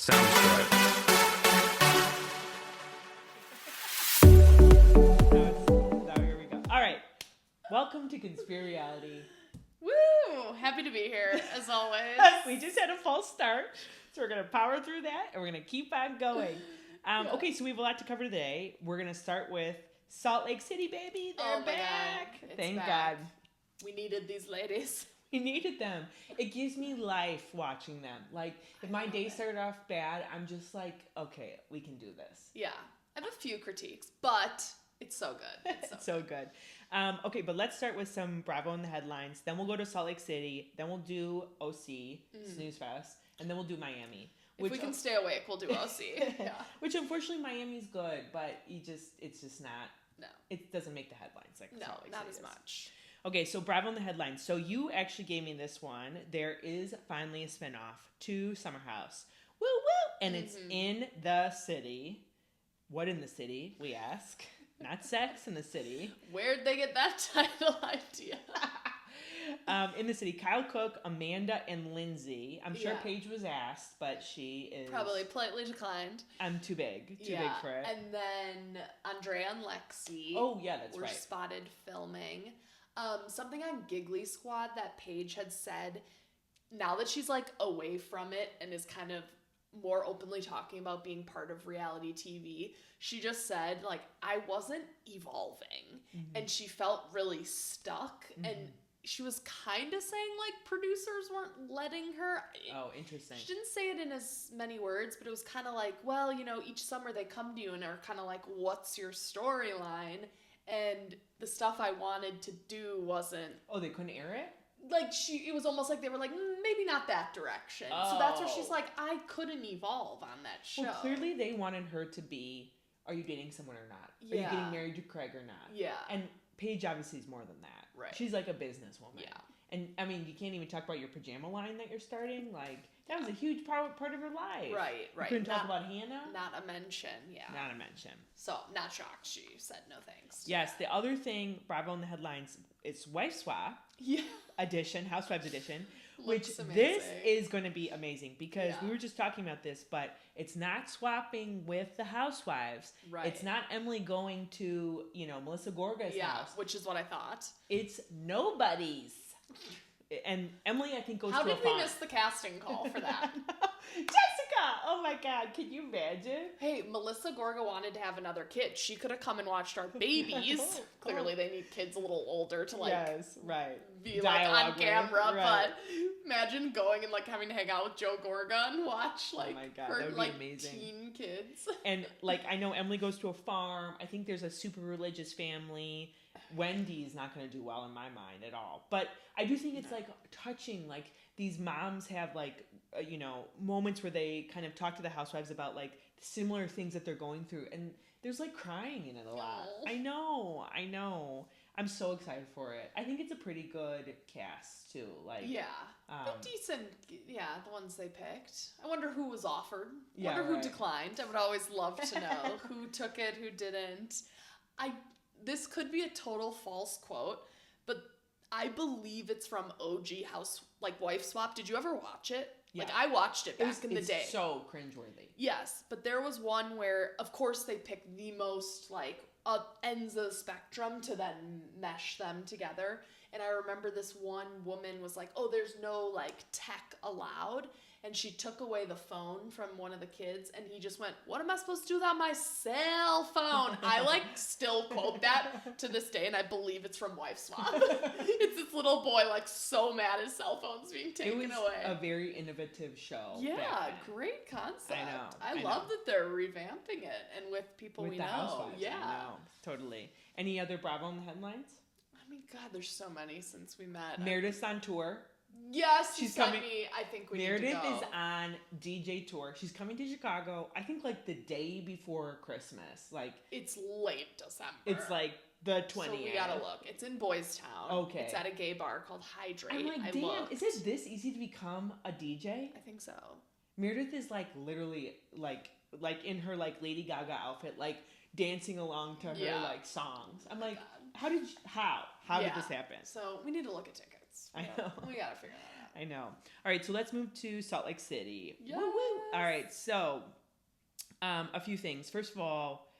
Sounds good. Now here we go. All right. Welcome to Conspireality. Woo! Happy to be here, as always. We just had a false start, so we're going to power through that, and we're going to keep on going. Okay, so we have a lot to cover today. We're going to start with Salt Lake City, baby. They're back. Thank God. We needed these ladies. We needed them. It gives me life watching them. Like, if my day started off bad, I'm just like, okay, we can do this. Yeah. I have a few critiques, but it's so good. It's so good. Okay, but let's start with some Bravo in the headlines. Then we'll go to Salt Lake City. Then we'll do OC, Snooze Fest. And then we'll do Miami. If we can stay awake, we'll do OC. Yeah. Which, unfortunately, Miami's good, but it's just not. No. It doesn't make the headlines like no, Salt Lake not City as is. much. Okay, so Bravo in the headlines. So you actually gave me this one. There is finally a spinoff to Summer House. Woo woo! And it's in the city. What in the city, we ask? Not Sex in the City. Where'd they get that title idea? In the city, Kyle Cook, Amanda, and Lindsay. I'm sure Paige was asked, but she is... Probably politely declined. I'm too big. Too big for it. And then Andrea and Lexi were spotted filming. Something on Giggly Squad that Paige had said, now that she's like away from it and is kind of more openly talking about being part of reality TV, she just said, like, I wasn't evolving. And she felt really stuck. And she was kind of saying, like, producers weren't letting her. Oh, interesting. She didn't say it in as many words, but it was kind of like, well, you know, each summer they come to you and are kind of like, what's your storyline? And the stuff I wanted to do wasn't... Oh, they couldn't air it? Like, it was almost like they were like, maybe not that direction. Oh. So that's where she's like, I couldn't evolve on that show. Well, clearly they wanted her to be, are you dating someone or not? Yeah. Are you getting married to Craig or not? Yeah. And Paige obviously is more than that. Right. She's like a businesswoman. Yeah. And, I mean, you can't even talk about your pajama line that you're starting. Like, that was a huge part of her life. Right. You couldn't talk about Hannah? Not a mention, Not a mention. So, not shocked she said no thanks. Yes, the other thing, Bravo in the headlines, it's Wife Swap edition, Housewives edition, which this is going to be amazing because we were just talking about this, but it's not swapping with the Housewives. Right. It's not Emily going to, Melissa Gorga's house. Which is what I thought. It's nobody's. And Emily, I think, goes to a farm. How did we miss the casting call for that? Jessica! Oh my God, can you imagine? Hey, Melissa Gorga wanted to have another kid. She could have come and watched our babies. Clearly, they need kids a little older to be like on camera. Right. But imagine going and like having to hang out with Joe Gorga and watch her amazing. Teen kids. And I know Emily goes to a farm. I think there's a super religious family. Wendy's not going to do well in my mind at all. But I do think it's touching. Like these moms have moments where they kind of talk to the housewives about similar things that they're going through, and there's crying in it a lot. I know. I'm so excited for it. I think it's a pretty good cast too. Decent. Yeah, the ones they picked. I wonder who was offered. Wonder who declined. I would always love to know who took it, who didn't. This could be a total false quote, but I believe it's from OG Wife Swap. Did you ever watch it? Yeah. I watched it back in the day. It's so cringeworthy. Yes, but there was one where, of course, they picked the most, ends of the spectrum to then mesh them together. And I remember this one woman was like, oh, there's no, tech allowed. And she took away the phone from one of the kids, and he just went, what am I supposed to do without my cell phone? I, still quote that to this day, and I believe it's from Wife Swap. It's this little boy, so mad his cell phone's being taken away. It was a very innovative show. Yeah, great concept. I know. Love that they're revamping it, and with people we know. Housewives, yeah. I know, totally. Any other Bravo in the headlines? I mean, God, there's so many since we met. Meredith's on tour. Yes, she's coming. I think we Meredith need to go. is on DJ tour. She's coming to Chicago. I think the day before Christmas. It's late December. It's the 20th. So we gotta look. It's in Boys Town. Okay. It's at a gay bar called Hydrate. I'm damn, is it this easy to become a DJ? I think so. Meredith is literally in her Lady Gaga outfit, dancing along to her songs. I'm how did this happen? So we need to look at tickets. I know. We gotta figure that out. I know. All right, so let's move to Salt Lake City. Yes. Woo woo. All right, so a few things. First of all,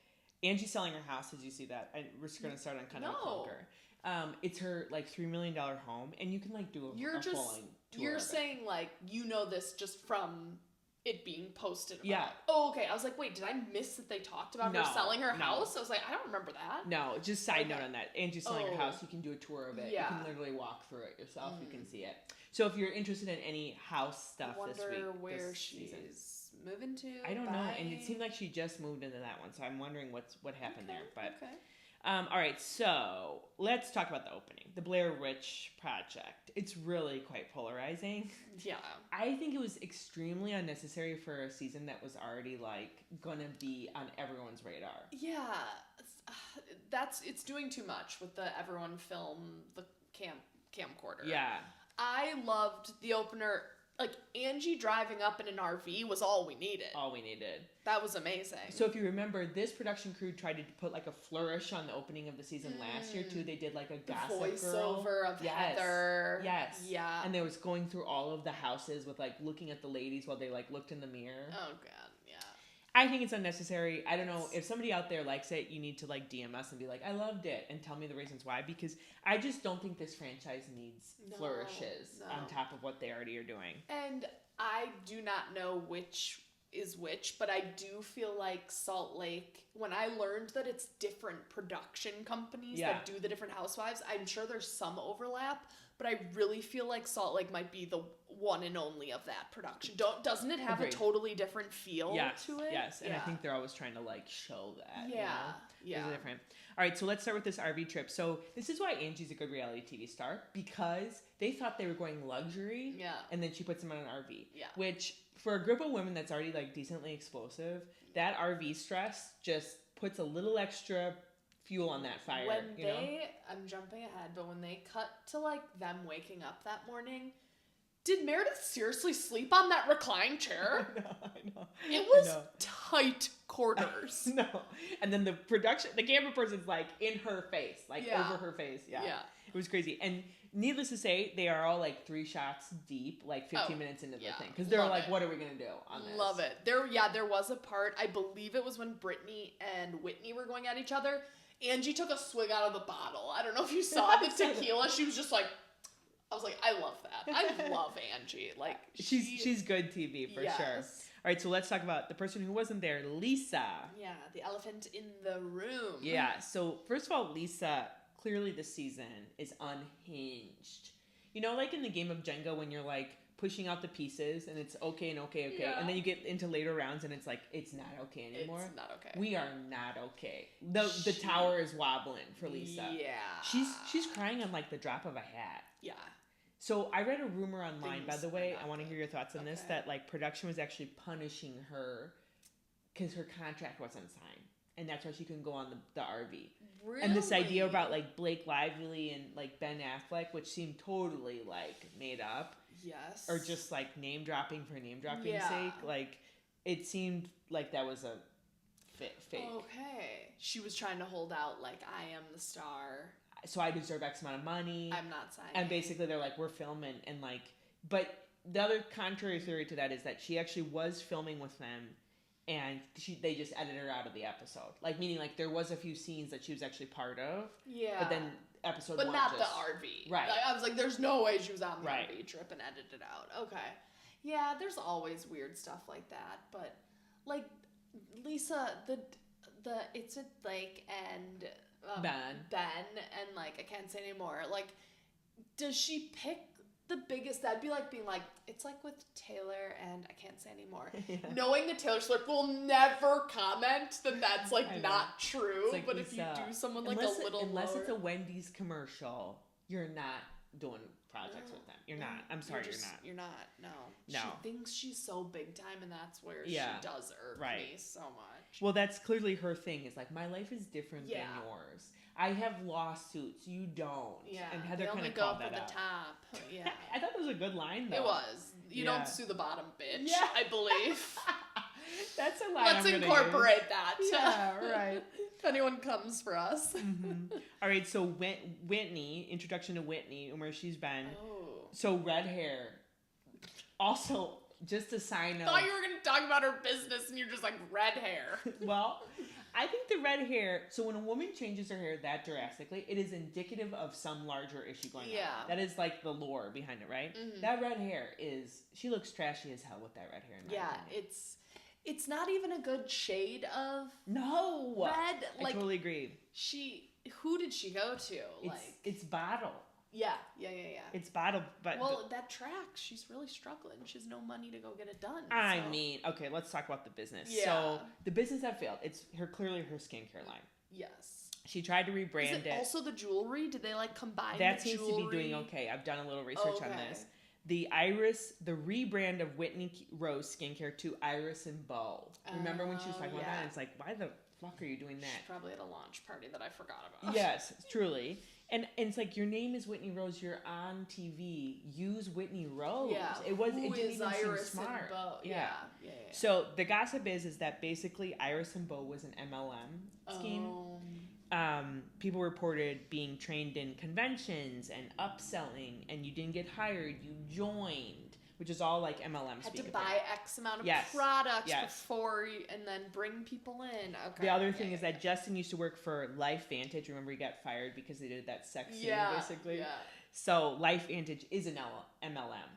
Angie's selling her house. Did you see that? We're just gonna start on kind of a clunker. It's her like $3 million home, and you can like do a full tour. You're saying like this just from it being posted. About. Yeah. Oh, okay. I was like, wait, did I miss that they talked about her selling her house? I was like, I don't remember that. No, just side note on that. Angie's selling her house. You can do a tour of it. Yeah. You can literally walk through it yourself. You can see it. So if you're interested in any house stuff this week, where she's moving to. I don't know, and it seemed like she just moved into that one, so I'm wondering what happened there. But okay. All right, so let's talk about the opening, the Blair Witch Project. It's really quite polarizing. Yeah, I think it was extremely unnecessary for a season that was already like gonna be on everyone's radar. Yeah, it's doing too much with the everyone film the camcorder. Yeah. I loved the opener. Like, Angie driving up in an RV was all we needed. All we needed. That was amazing. So if you remember, this production crew tried to put, like, a flourish on the opening of the season last year, too. They did, like, a gossip voiceover of Heather. Yes. Yeah. And they was going through all of the houses with, like, looking at the ladies while they, like, looked in the mirror. Oh, God. I think it's unnecessary. I don't know. If somebody out there likes it, you need to like DM us and be like, I loved it, and tell me the reasons why, because I just don't think this franchise needs flourishes on top of what they already are doing. And I do not know which is which, but I do feel like Salt Lake, when I learned that it's different production companies that do the different housewives, I'm sure there's some overlap, but I really feel like Salt Lake might be the one and only of that production. Doesn't it have a totally different feel to it? Yes, and I think they're always trying to like show that. Yeah, It's different. All right, so let's start with this RV trip. So this is why Angie's a good reality TV star, because they thought they were going luxury, and then she puts them on an RV, which for a group of women that's already like decently explosive, that RV stress just puts a little extra fuel on that fire. I'm jumping ahead, but when they cut to like them waking up that morning, did Meredith seriously sleep on that reclined chair? I know. It was tight quarters. No. And then the camera person's like in her face, like over her face. Yeah. It was crazy. And needless to say, they are all like 3 shots deep, like 15 minutes into the thing. Because they're like, what are we going to do on this? Love it. There was a part, I believe it was when Britani and Whitney were going at each other. Angie took a swig out of the bottle. I don't know if you saw the tequila. She was just like, I was like, I love that. I love Angie. Like she's good TV for sure. All right, so let's talk about the person who wasn't there, Lisa. Yeah, the elephant in the room. Yeah. So first of all, Lisa clearly this season is unhinged. You know, like in the game of Jenga when you're like pushing out the pieces and it's okay, and then you get into later rounds and it's like it's not okay anymore. It's not okay. We are not okay. The tower is wobbling for Lisa. Yeah. She's crying on like the drop of a hat. Yeah. So I read a rumor online, by the way, I want to hear your thoughts on this, that like production was actually punishing her because her contract wasn't signed. And that's why she couldn't go on the RV. Really? And this idea about like Blake Lively and like Ben Affleck, which seemed totally like made up. Yes. Or just like name dropping for name dropping's sake. Like it seemed like that was a fake. Okay. She was trying to hold out like I am the star. So I deserve X amount of money. I'm not signing. And basically they're like, we're filming and like, but the other contrary theory to that is that she actually was filming with them and they just edited her out of the episode. Like, meaning like there was a few scenes that she was actually part of. Yeah. But then episode but 1 not the RV. Right. Like, I was like, there's no way she was on the RV trip and edited out. Okay. Yeah, there's always weird stuff like that. But like Lisa, the it's a Blake and Ben and like I can't say anymore. Like, does she pick the biggest? That'd be like being like, it's like with Taylor and I can't say anymore. Knowing that Taylor Swift will never comment that that's like not true. Like, but Lisa, if you do someone like unless it's a Wendy's commercial, you're not doing projects with them. You're not. I'm sorry, you're not. No. She thinks she's so big time, and that's where she does irk me so much. Well, that's clearly her thing. Is like, my life is different than yours. I have lawsuits. You don't. Yeah. And Heather kind of called that out. They only go for the top. Yeah. I thought that was a good line, though. It was. You don't sue the bottom, bitch. Yeah. I believe. That's a line. Let's incorporate that. Yeah, right. If anyone comes for us. Mm-hmm. All right, so Whitney, introduction to Whitney and where she's been. Oh. So red hair, Also, just a sign of... I thought you were going to talk about her business and you're just like, red hair. Well, I think the red hair... So when a woman changes her hair that drastically, it is indicative of some larger issue going on. That is like the lore behind it, right? Mm-hmm. That red hair is... She looks trashy as hell with that red hair. In my opinion. It's not even a good shade of red. I totally agree. Who did she go to? It's Bottle. Yeah. It's Bottle, but... Well, that track, she's really struggling. She has no money to go get it done. I mean, okay, let's talk about the business. Yeah. So, the business that failed, it's clearly her skincare line. Yes. She tried to rebrand it. Is it also the jewelry? Did they, combine that the jewelry? That seems to be doing okay. I've done a little research on this. The rebrand of Whitney Rose skincare to Iris and Beau. Remember when she was talking about that? It's like, why the fuck are you doing that? She probably had a launch party that I forgot about. Yes, truly. And it's like, your name is Whitney Rose. You're on TV. Use Whitney Rose. Yeah. It didn't even Iris seem smart. And Beau? Yeah. So the gossip is that basically Iris and Beau was an MLM scheme. People reported being trained in conventions and upselling, and you didn't get hired, you joined, which is all like MLM speak. Had to buy X amount of products before, and then bring people in. Okay. The other thing is that Justin used to work for Life Vantage. Remember, he got fired because they did that sex scene, basically? Yeah. So Life Vantage is an MLM.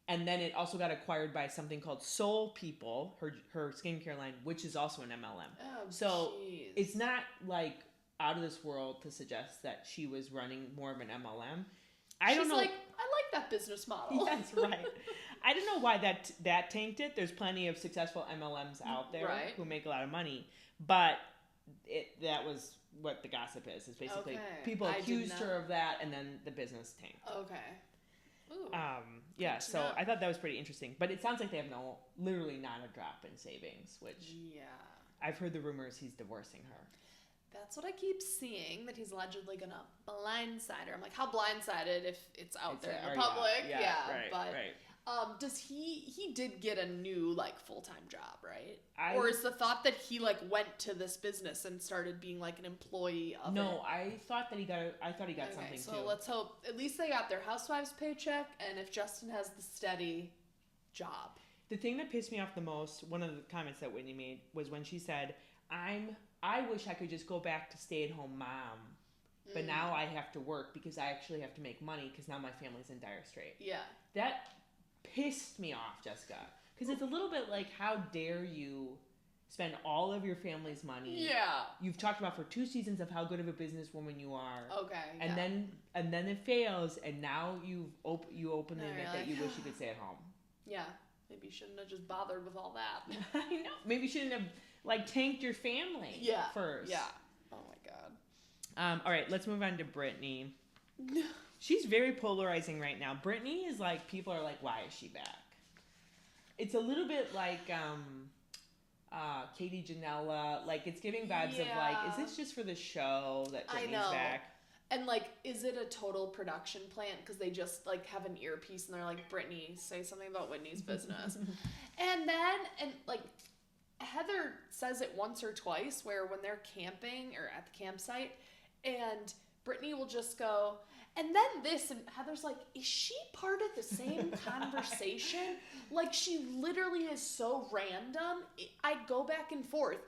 And then it also got acquired by something called Soul People, her skincare line, which is also an MLM. Oh, so it's not like out of this world to suggest that she was running more of an MLM. I don't know. I like that business model. That's right. I don't know why that tanked it. There's plenty of successful MLMs out there who make a lot of money, but that was what the gossip is. It's basically people accused her of that, and then the business tanked. Okay. Ooh, so I thought that was pretty interesting. But it sounds like they have literally not a drop in savings, which I've heard the rumors he's divorcing her. That's what I keep seeing, that he's allegedly gonna blindside her. I'm like, how blindsided if it's out there in the public? Does he did get a new full-time job, right? Or is the thought that he went to this business and started being an employee of it? No, I thought he got something too. So let's hope at least they got their housewives paycheck, and if Justin has the steady job. The thing that pissed me off the most, one of the comments that Whitney made, was when she said, I wish I could just go back to stay-at-home mom, but now I have to work because I actually have to make money because now my family's in dire straits. Yeah. That pissed me off, Jessica, because it's a little bit like, how dare you spend all of your family's money? Yeah. You've talked about for 2 seasons of how good of a businesswoman you are. Okay. And then it fails, and now you openly admit that you wish you could stay at home. Yeah. Maybe you shouldn't have just bothered with all that. I know. Maybe you shouldn't have tanked your family first. Yeah. Oh my God. All right, let's move on to Britney. She's very polarizing right now. Britney is people are why is she back? It's a little bit like Katie Janela. It's giving vibes of is this just for the show that Britney's back? And is it a total production plant because they just have an earpiece and they're like, Britney, say something about Whitney's business. and Heather says it once or twice where when they're camping or at the campsite, and Britney will just go, and then this, and Heather's like, is she part of the same conversation? She literally is so random. I go back and forth.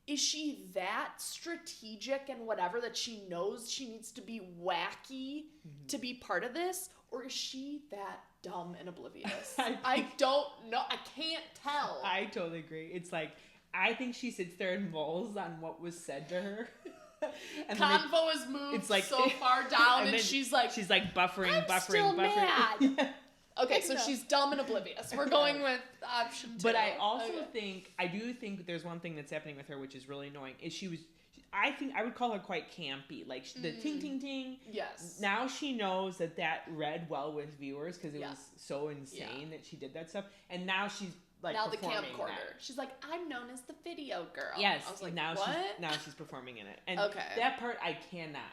Is she that strategic and whatever that she knows she needs to be wacky to be part of this? Or is she that dumb and oblivious? I don't know. I can't tell. I totally agree. It's I think she sits there and mulls on what was said to her. And Convo has moved so far down, and she's buffering. Still mad. Okay, so she's dumb and oblivious. We're going with option 2. But I also I do think there's one thing that's happening with her, which is really annoying, is I think I would call her quite campy. The ting, ting, ting. Yes. Now she knows that read well with viewers because it was so insane that she did that stuff. And now she's now the camcorder. She's like, I'm known as the video girl. Yes. I was like, now what? She's performing in it. And okay. That part I cannot.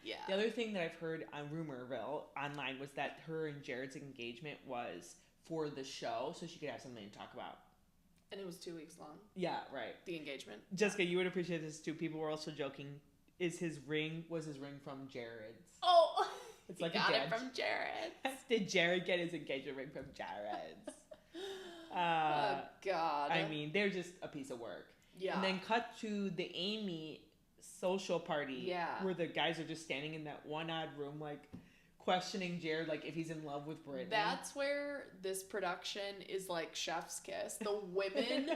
Yeah. The other thing that I've heard on Rumorville online was that her and Jared's engagement was for the show, so she could have something to talk about. And it was 2 weeks long. Yeah, right. The engagement. Jessica, you would appreciate this too. People were also joking. Was his ring from Jared's? Oh, it's he got it from Jared's. Did Jared get his engagement ring from Jared's? Oh, God. I mean, they're just a piece of work. Yeah. And then cut to the Amy social party where the guys are just standing in that one odd room, like, questioning Jared, like, if he's in love with Brittany. That's where this production is like chef's kiss. The women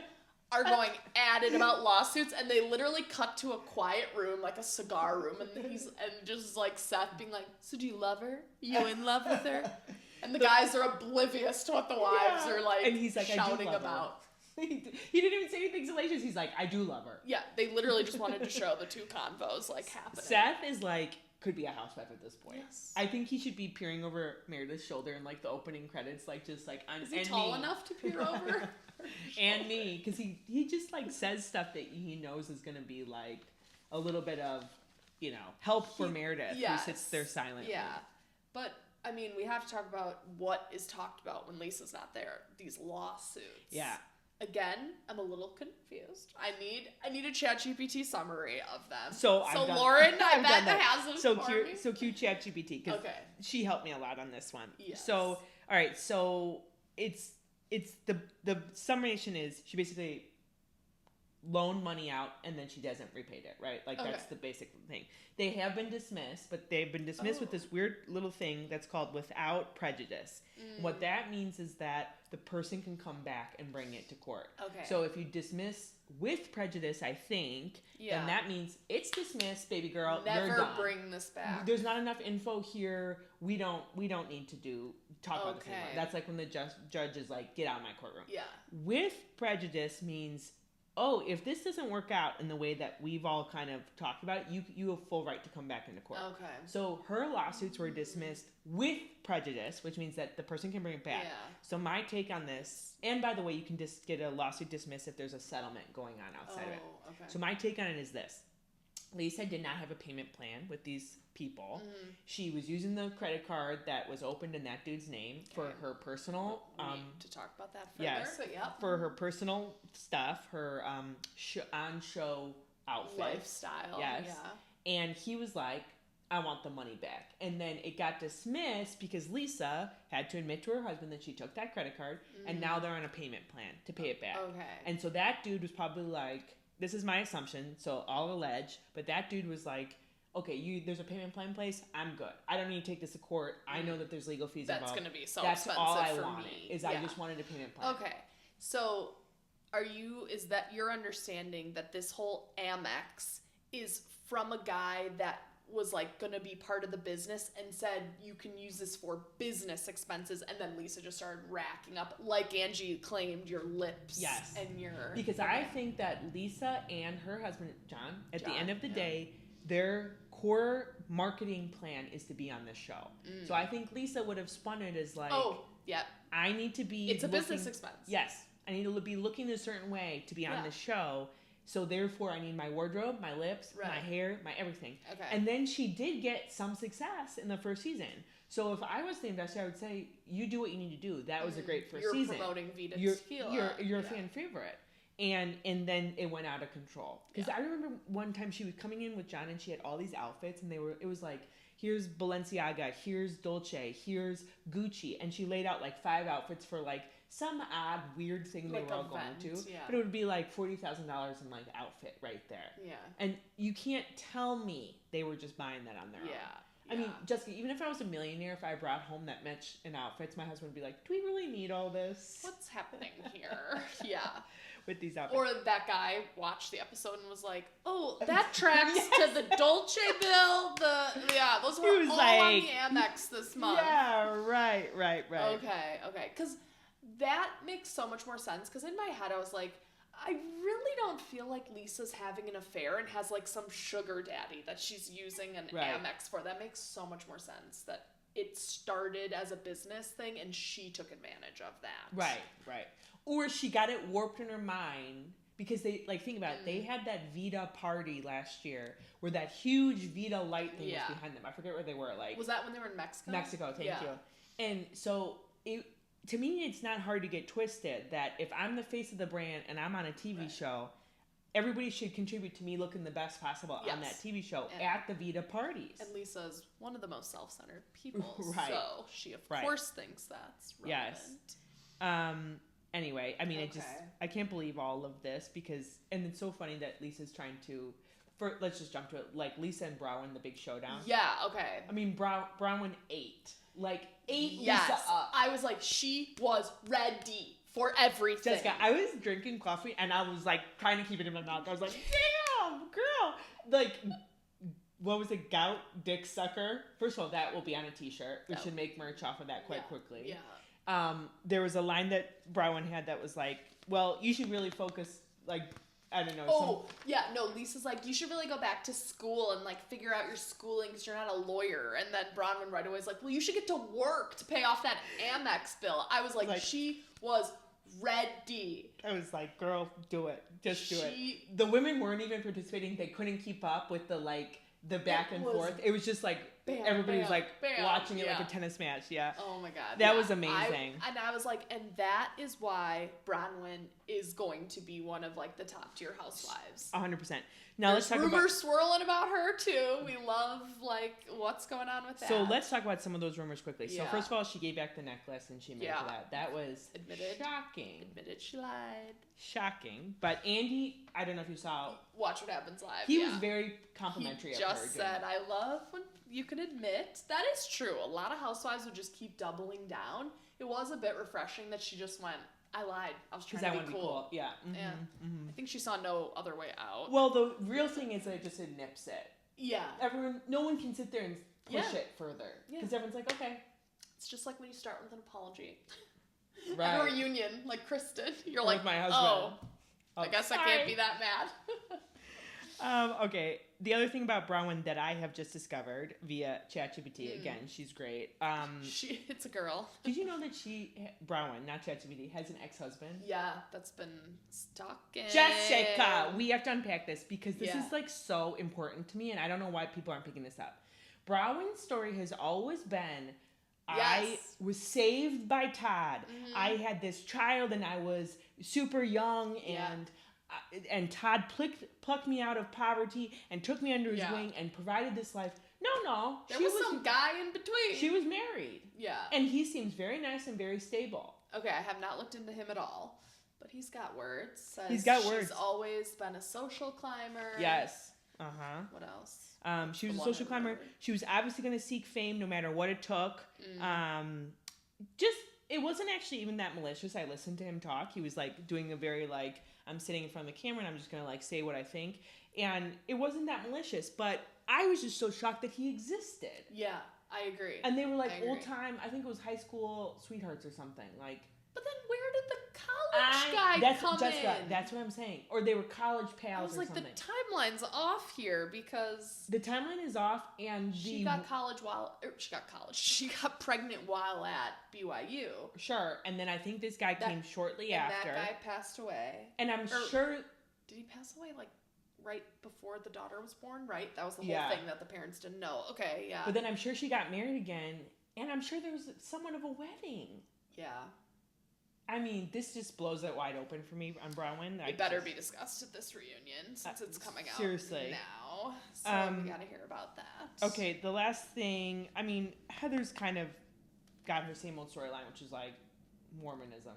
are going at it about lawsuits, and they literally cut to a quiet room, like a cigar room, and just like Seth being like, so do you love her? You in love with her? And the guys are oblivious to what the wives are like, and he's like, shouting about. He didn't even say anything salacious. He's like, I do love her. Yeah, they literally just wanted to show the two convos like happening. Seth is like, could be a housewife at this point. Yes. I think he should be peering over Meredith's shoulder in like the opening credits, like just like is he tall enough to peer over? And me, because he just like says stuff that he knows is gonna be like a little bit of, you know, help for Meredith, who sits there silently. Yeah, but I mean, we have to talk about what is talked about when Lisa's not there. These lawsuits. Yeah. Again, I'm a little confused. I need a ChatGPT summary of them. So Lauren, I bet has them so for cute, me. So cute ChatGPT, because she helped me a lot on this one. Yes. So all right, so it's the summation is she basically loaned money out and then she hasn't repaid it, right? Like that's the basic thing. They have been dismissed, but they've been dismissed with this weird little thing that's called without prejudice. What that means is that the person can come back and bring it to court. Okay. So if you dismiss with prejudice, I think, then that means it's dismissed, baby girl. Never you're done. Bring this back. There's not enough info here. We don't need to talk about this anymore. That's like when the judge is like, get out of my courtroom. Yeah. With prejudice means, if this doesn't work out in the way that we've all kind of talked about, you have full right to come back into court. Okay. So her lawsuits were dismissed with prejudice, which means that the person can bring it back. Yeah. So my take on this, and by the way, you can just get a lawsuit dismissed if there's a settlement going on outside of it. Okay. So my take on it is this. Lisa did not have a payment plan with these people. Mm-hmm. She was using the credit card that was opened in that dude's name for her personal... We need to talk about that further. Yes, but for her personal stuff, her on-show outfit. Lifestyle. Yes. Yeah. And he was like, I want the money back. And then it got dismissed because Lisa had to admit to her husband that she took that credit card, and now they're on a payment plan to pay it back. Okay. And so that dude was probably like... This is my assumption, so I'll allege, but that dude was like, okay, there's a payment plan in place, I'm good. I don't need to take this to court. I know that there's legal fees involved. That's going to be so That's expensive all I for wanted, me. I just wanted a payment plan. Okay, so is that your understanding that this whole Amex is from a guy that was like going to be part of the business and said you can use this for business expenses, and then Lisa just started racking up, like Angie claimed, your lips and your... Because I think that Lisa and her husband, John, at the end of the day, their core marketing plan is to be on this show. So I think Lisa would have spun it as like, I need to be... It's a business expense. Yes. I need to be looking a certain way to be on this show. So therefore, I need my wardrobe, my lips, my hair, my everything. Okay. And then she did get some success in the first season. So if I was the investor, I would say, you do what you need to do. That was a great first season. You're promoting Vita Tequila. You're a fan favorite. And then it went out of control. Because I remember one time she was coming in with John and she had all these outfits and it was like, here's Balenciaga, here's Dolce, here's Gucci. And she laid out like 5 outfits for like some odd weird thing they were all going to. Yeah. But it would be like $40,000 in like outfit right there. Yeah. And you can't tell me they were just buying that on their own. I mean, Jessica, even if I was a millionaire, if I brought home that much in outfits, my husband would be like, do we really need all this? What's happening here? Yeah. With these outfits. Or that guy watched the episode and was like, oh, that tracks to the Dolce bill. Those were all on the Amex this month. Yeah, right. Okay. Because that makes so much more sense. Because in my head, I was like, I really don't feel like Lisa's having an affair and has like some sugar daddy that she's using an Amex for. That makes so much more sense that it started as a business thing and she took advantage of that. Right. Or she got it warped in her mind because they, like, think about it. They had that Vita party last year where that huge Vita light thing was behind them. I forget where they were. Like, was that when they were in Mexico? Mexico, thank you. And so to me, it's not hard to get twisted that if I'm the face of the brand and I'm on a TV show, everybody should contribute to me looking the best possible on that TV show at the Vita parties. And Lisa's one of the most self-centered people, so she of course thinks that's relevant. Yes. Anyway, I mean, I can't believe all of this because, and it's so funny that Lisa's trying to, let's just jump to it, like Lisa and Bronwyn, the big showdown. Yeah, okay. I mean, Bronwyn ate yes. Lisa up. I was like, she was ready for everything. Jessica, I was drinking coffee and I was like trying to keep it in my mouth. I was like, damn, girl. Like, what was it? Gout dick sucker. First of all, that will be on a t-shirt. We should make merch off of that quite quickly. Yeah. There was a line that Bronwyn had that was like, well, you should really focus, like, I don't know. Oh, yeah, no, Lisa's like, you should really go back to school and, like, figure out your schooling because you're not a lawyer. And then Bronwyn right away is like, well, you should get to work to pay off that Amex bill. I was like she was ready. I was like, girl, do it. Just do it. The women weren't even participating. They couldn't keep up with the back and forth. It was just like, everybody was like watching it like a tennis match. Yeah. Oh my God. That was amazing. I was like, and that is why Bronwyn is going to be one of like the top tier housewives. 100%. Now let's talk about rumors swirling about her too. We love like what's going on with that. So let's talk about some of those rumors quickly. So first of all, she gave back the necklace and she admitted to that. That was shocking. Admitted she lied. Shocking. But Andy, I don't know if you saw. Watch What Happens Live. He was very complimentary of her. He just said, I love when you can admit. That is true. A lot of housewives would just keep doubling down. It was a bit refreshing that she just went, I lied. I was trying to be cool. Yeah. Mm-hmm, I think she saw no other way out. Well, the real thing is that it just nips it. Yeah. No one can sit there and push it further. Because everyone's like, okay. It's just like when you start with an apology. Right. At a reunion, like Kristen. You're or like, with my husband. I guess I can't be that mad. Okay. The other thing about Bronwyn that I have just discovered via ChatGPT, again, she's great. It's a girl. Did you know that Bronwyn, not ChatGPT, has an ex-husband? Yeah, that's been stalking. Jessica, we have to unpack this because this is like so important to me and I don't know why people aren't picking this up. Bronwyn's story has always been, I was saved by Todd. Mm-hmm. I had this child and I was super young and Todd plucked me out of poverty and took me under his wing and provided this life. No. There was some guy in between. She was married. Yeah. And he seems very nice and very stable. Okay, I have not looked into him at all. But he's got words. He's got words. She's always been a social climber. Yes. Uh-huh. What else? She was a social climber. She was obviously going to seek fame no matter what it took. It wasn't actually even that malicious. I listened to him talk. He was like doing a very like, I'm sitting in front of the camera and I'm just going to like say what I think. And it wasn't that malicious, but I was just so shocked that he existed. Yeah, I agree. And they were like old time, I think it was high school sweethearts or something. Like, but then where did the college guy come in? That's what I'm saying. Or they were college pals or something. I was like, the timeline's off here because... The timeline is off and she got pregnant while at BYU. Sure. And then I think this guy came shortly after. And that guy passed away. And I'm sure... Did he pass away like right before the daughter was born? Right? That was the whole thing that the parents didn't know. Okay, yeah. But then I'm sure she got married again. And I'm sure there was somewhat of a wedding. Yeah. I mean, this just blows it wide open for me on Bronwyn. It better be discussed at this reunion since it's coming out now. So we gotta hear about that. Okay, the last thing, I mean, Heather's kind of got her same old storyline, which is like Mormonism.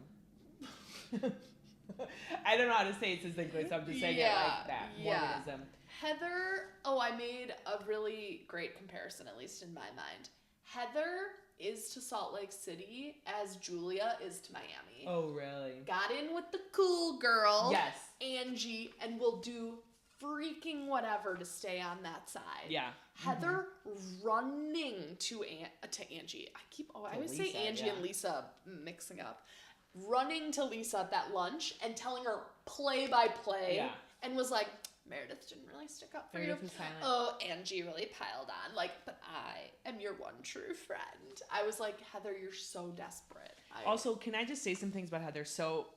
I don't know how to say it succinctly, so I'm just saying it like that. Mormonism. Heather, I made a really great comparison, at least in my mind. Heather is to Salt Lake City as Julia is to Miami. Oh, really? Got in with the cool girl. Yes. Angie, and will do freaking whatever to stay on that side. Yeah. Heather running to Angie. I always say Angie and Lisa mixing up. Running to Lisa at that lunch and telling her play by play. Yeah. And was like, Meredith didn't really stick up for you. Oh, Angie really piled on. Like, but I am your one true friend. I was like, Heather, you're so desperate. Also, can I just say some things about Heather? So,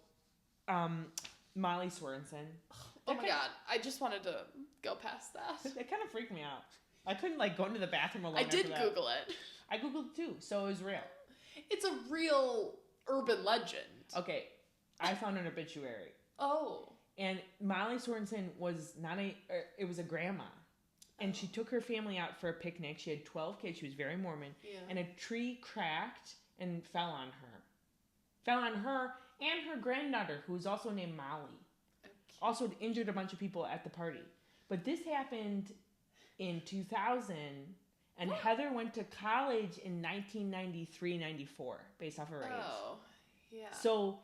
Molly Sorensen. Oh my God. I just wanted to go past that. That kind of freaked me out. I couldn't go into the bathroom alone. I did Google it. I Googled it too, so it was real. It's a real urban legend. Okay. I found an obituary. Oh. And Molly Sorensen was it was a grandma. And she took her family out for a picnic. She had 12 kids. She was very Mormon. Yeah. And a tree cracked and fell on her. and her granddaughter, who's also named Molly, Okay. also injured a bunch of people at the party. But this happened in 2000, and Heather went to college in 1993-94, based off her age. Oh, yeah. So,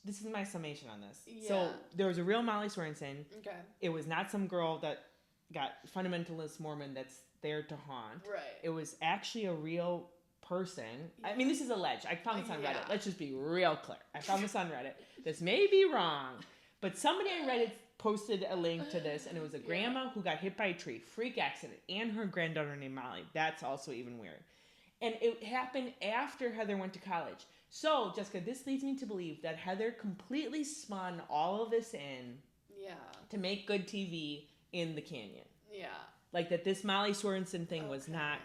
this is my summation on this. Yeah. So, there was a real Molly Sorensen. Okay. It was not some girl that got fundamentalist Mormon that's there to haunt. Right. It was actually a real person. I mean, this is alleged. I found this on Reddit. Let's just be real clear. I found this on Reddit. This may be wrong, but somebody on Reddit posted a link to this, and it was a grandma who got hit by a tree, freak accident, and her granddaughter named Molly. That's also even weird. And it happened after Heather went to college. So, Jessica, this leads me to believe that Heather completely spun all of this in to make good TV in the canyon. Yeah. Like that this Molly Sorensen thing was not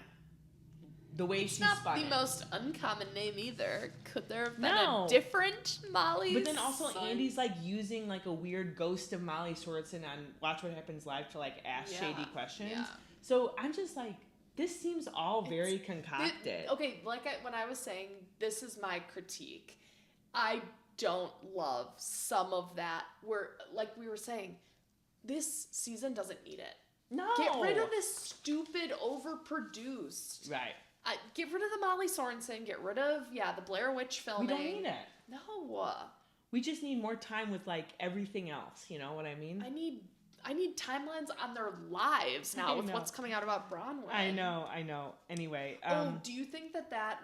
the way she spun it. Not the most uncommon name either. Could there have been a different Molly? But then also Andy's like using like a weird ghost of Molly Sorensen on Watch What Happens Live to like ask shady questions. Yeah. So I'm just like, this seems all very concocted. When I was saying, this is my critique. I don't love some of that where, like we were saying, this season doesn't need it. No. Get rid of this stupid, overproduced. Right. Get rid of the Molly Sorensen. Get rid of, the Blair Witch filming. We don't need it. No. We just need more time with, like, everything else. You know what I mean? I need timelines on their lives now with what's coming out about Bronwyn. I know. Anyway. Do you think that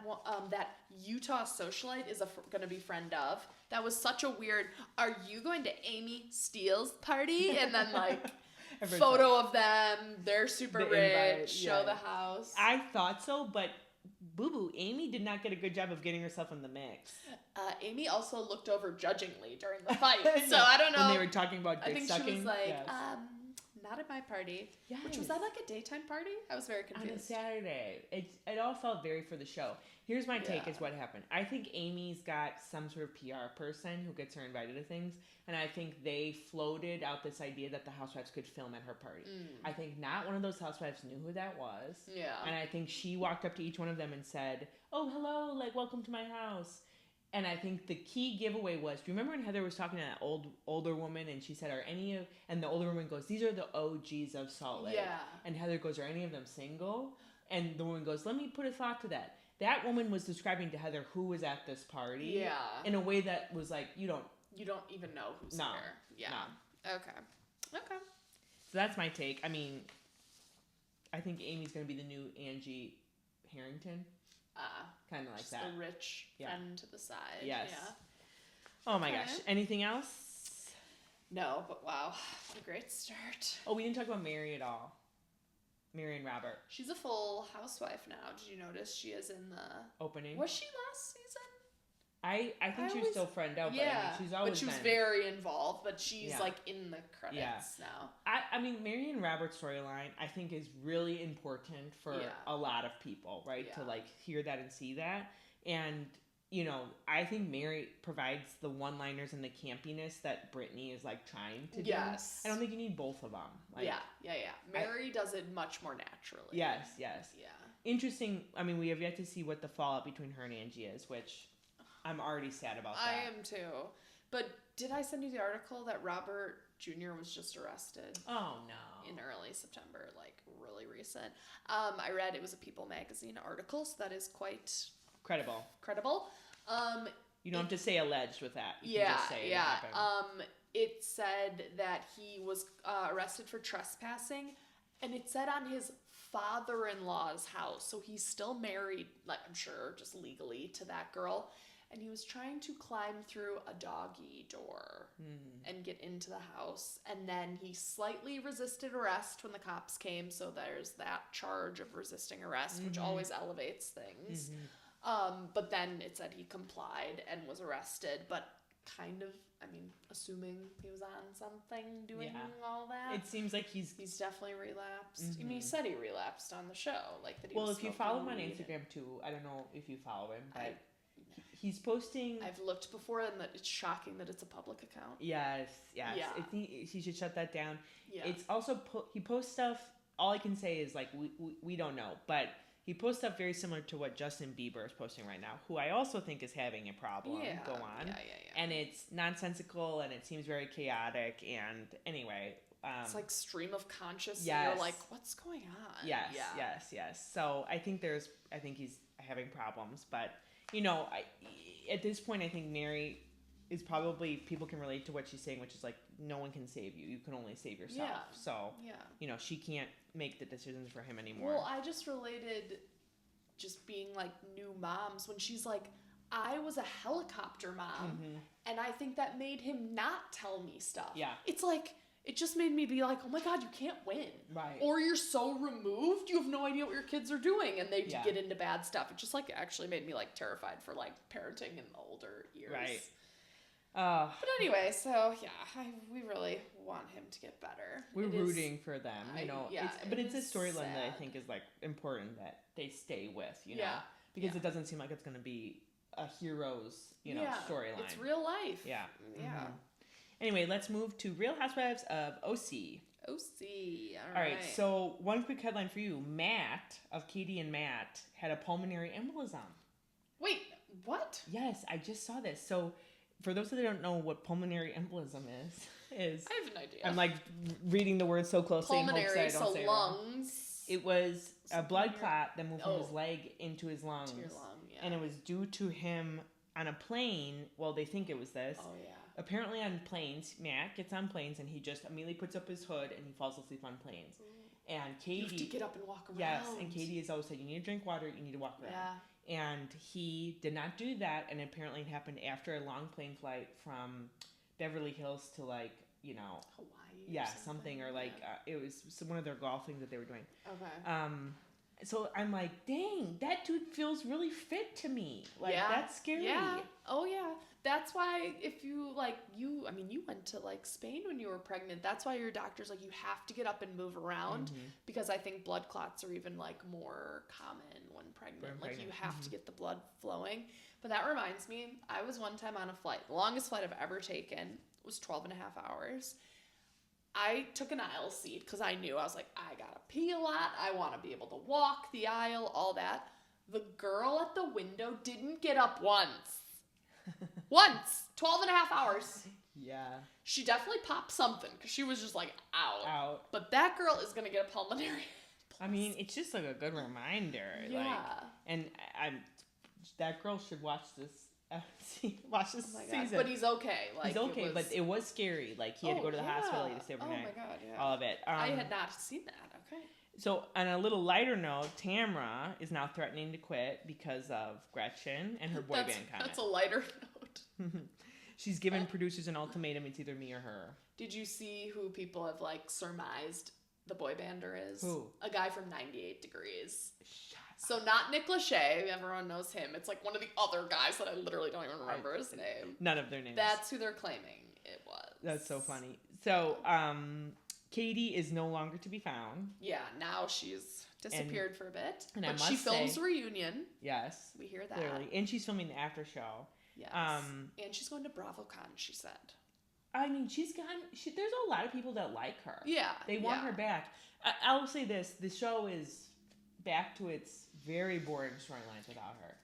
Utah socialite is going to be friend of? That was such a weird, are you going to Amy Steele's party? And then, like... photo of them, they're super rich, show the house. I thought so, but boo-boo, Amy did not get a good job of getting herself in the mix. Amy also looked over judgingly during the fight, so I don't know. When they were talking about dick sucking. I think she was like, not at my party. Yes. Which, was that like a daytime party? I was very confused. On a Saturday. It all felt very for the show. Here's my take is what happened. I think Amy's got some sort of PR person who gets her invited to things, and I think they floated out this idea that the housewives could film at her party. I think not one of those housewives knew who that was. Yeah. And I think she walked up to each one of them and said, oh, hello, like, welcome to my house. And I think the key giveaway was, do you remember when Heather was talking to that older woman and she said, and the older woman goes, these are the OGs of Salt Lake. Yeah. And Heather goes, are any of them single? And the woman goes, let me put a thought to that. That woman was describing to Heather who was at this party. Yeah. In a way that was like, you don't even know who's there. Yeah. No. Okay. So that's my take. I mean, I think Amy's going to be the new Angie Harrington. Kind of like that. The rich friend to the side. Yes. Yeah. Oh my gosh. Anything else? No, but wow. What a great start. Oh, we didn't talk about Mary at all. Mary and Robert. She's a full housewife now. Did you notice she is in the opening? Was she last season? I think she was still friend out, but I mean, she's always but she was very involved, but she's like in the credits now. I mean, Mary and Robert's storyline, I think, is really important for a lot of people, right? Yeah. To like hear that and see that. And, you know, I think Mary provides the one-liners and the campiness that Britani is like trying to do. Yes. I don't think you need both of them. Like, yeah. Mary does it much more naturally. Yes. Yeah. Interesting. I mean, we have yet to see what the fallout between her and Angie is, which... I'm already sad about that. I am too. But did I send you the article that Robert Jr. was just arrested? Oh, no. In early September, like really recent. I read it was a People magazine article, so that is quite... Credible. You don't have to say alleged with that. You can just say it happened. It said that he was arrested for trespassing, and it said on his father-in-law's house. So he's still married, like I'm sure, just legally to that girl. And he was trying to climb through a doggy door and get into the house. And then he slightly resisted arrest when the cops came. So there's that charge of resisting arrest, which always elevates things. But then it said he complied and was arrested. But kind of, I mean, assuming he was on something doing all that. It seems like he's definitely relapsed. I mean, he said he relapsed on the show. Like that. If you follow him on Instagram too, I don't know if you follow him, but... He's posting... I've looked before, and it's shocking that it's a public account. Yes. Yeah. He should shut that down. Yeah. It's also... he posts stuff... All I can say is, like, we don't know. But he posts stuff very similar to what Justin Bieber is posting right now, who I also think is having a problem go on. Yeah. And it's nonsensical, and it seems very chaotic. And anyway, it's like stream of consciousness. Yes. And you're like, what's going on? Yes. So I think he's having problems, but at this point, I think Mary is probably, people can relate to what she's saying, which is like, no one can save you. You can only save yourself. Yeah. So, she can't make the decisions for him anymore. Well, I just related just being like new moms when she's like, I was a helicopter mom, and I think that made him not tell me stuff. Yeah. It's like, it just made me be like, oh my God, you can't win. Right. Or you're so removed, you have no idea what your kids are doing, and they get into bad stuff. It just like actually made me like terrified for like parenting in the older years. Right. But anyway, so we really want him to get better. We're rooting for them, but it's a storyline sad. that I think is like important that they stay with, because it doesn't seem like it's going to be a hero's, storyline. It's real life. Yeah. Yeah. Mm-hmm. Anyway, let's move to Real Housewives of OC. All right. So one quick headline for you: Matt of Katie and Matt had a pulmonary embolism. Wait, what? Yes, I just saw this. So, for those that don't know what pulmonary embolism is I have an idea. I'm like reading the word so closely. Pulmonary, in hopes that I don't say lungs. It was a blood clot that moved from his leg into his lungs. To your lung, yeah. And it was due to him on a plane. Well, they think it was this. Oh, yeah. Apparently on planes, Matt gets on planes and he just immediately puts up his hood and he falls asleep on planes. And Katie... You have to get up and walk around. Yes, and Katie has always said, you need to drink water, you need to walk around. Yeah. And he did not do that, and apparently it happened after a long plane flight from Beverly Hills to like, Hawaii. Yeah, something or like it was one of their golf things that they were doing. Okay. So I'm like, dang, that dude feels really fit to me. Like that's scary. Yeah. Oh yeah. That's why if you you went to like Spain when you were pregnant. That's why your doctor's like, you have to get up and move around because I think blood clots are even like more common when pregnant. Like you have to get the blood flowing. But that reminds me, I was one time on a flight. The longest flight I've ever taken was 12 and a half hours. I took an aisle seat because I knew, I was like, I gotta pee a lot. I want to be able to walk the aisle, all that. The girl at the window didn't get up once. Once. 12 and a half hours. Yeah. She definitely popped something because she was just like out. But that girl is going to get a pulmonary. I mean, it's just like a good reminder. Yeah. And that girl should watch this. Watch this season. But he's okay. He's okay, but it was scary. Like he had to go to the hospital to stay overnight. Oh my God, yeah. All of it. I had not seen that. Okay. So on a little lighter note, Tamra is now threatening to quit because of Gretchen and her boy band comment. That's a lighter note. She's given producers an ultimatum. It's either me or her. Did you see who people have like surmised the boy bander is? Who? A guy from 98 Degrees. So not Nick Lachey, everyone knows him. It's like one of the other guys that I literally don't even remember his name. None of their names. That's who they're claiming it was. That's so funny. So, Katie is no longer to be found. Yeah, now she's disappeared for a bit. And but she films Reunion. Yes. We hear that. Clearly. And she's filming the after show. Yes. And she's going to BravoCon, she said. I mean, there's a lot of people that like her. Yeah. They want her back. I'll say this. The show is back to its very boring storylines without her.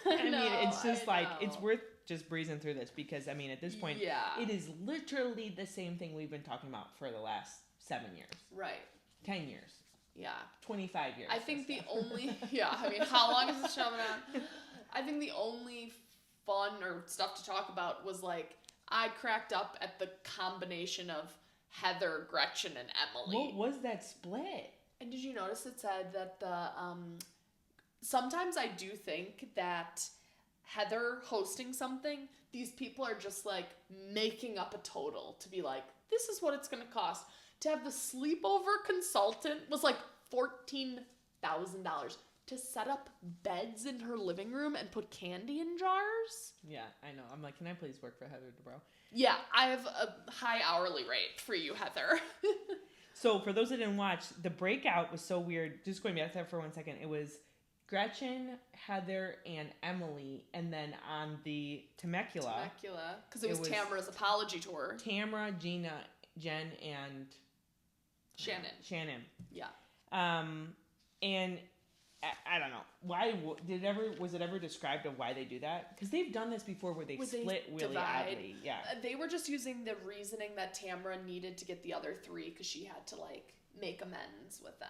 I mean, it's just it's worth just breezing through this because, I mean, at this point, it is literally the same thing we've been talking about for the last 7 years. Right. 10 years. Yeah. 25 years. I think the only, I mean, how long has this show been on? I think the only fun or stuff to talk about was like, I cracked up at the combination of Heather, Gretchen, and Emily. What was that split? And did you notice it said that sometimes I do think that Heather hosting something, these people are just like making up a total to be like, this is what it's going to cost. To have the sleepover consultant was like $14,000 to set up beds in her living room and put candy in jars. Yeah, I know. I'm like, can I please work for Heather Dubrow? Yeah, I have a high hourly rate for you, Heather. So for those that didn't watch, the breakout was so weird. Just going back to that for 1 second. It was Gretchen, Heather, and Emily. And then on the Temecula. Because it was Tamra's apology tour. Tamra, Gina, Jen, and Shannon. Shannon. Yeah. And I don't know. Why was it ever described of why they do that? Because they've done this before where they split really oddly. Yeah. They were just using the reasoning that Tamra needed to get the other 3 because she had to like make amends with them.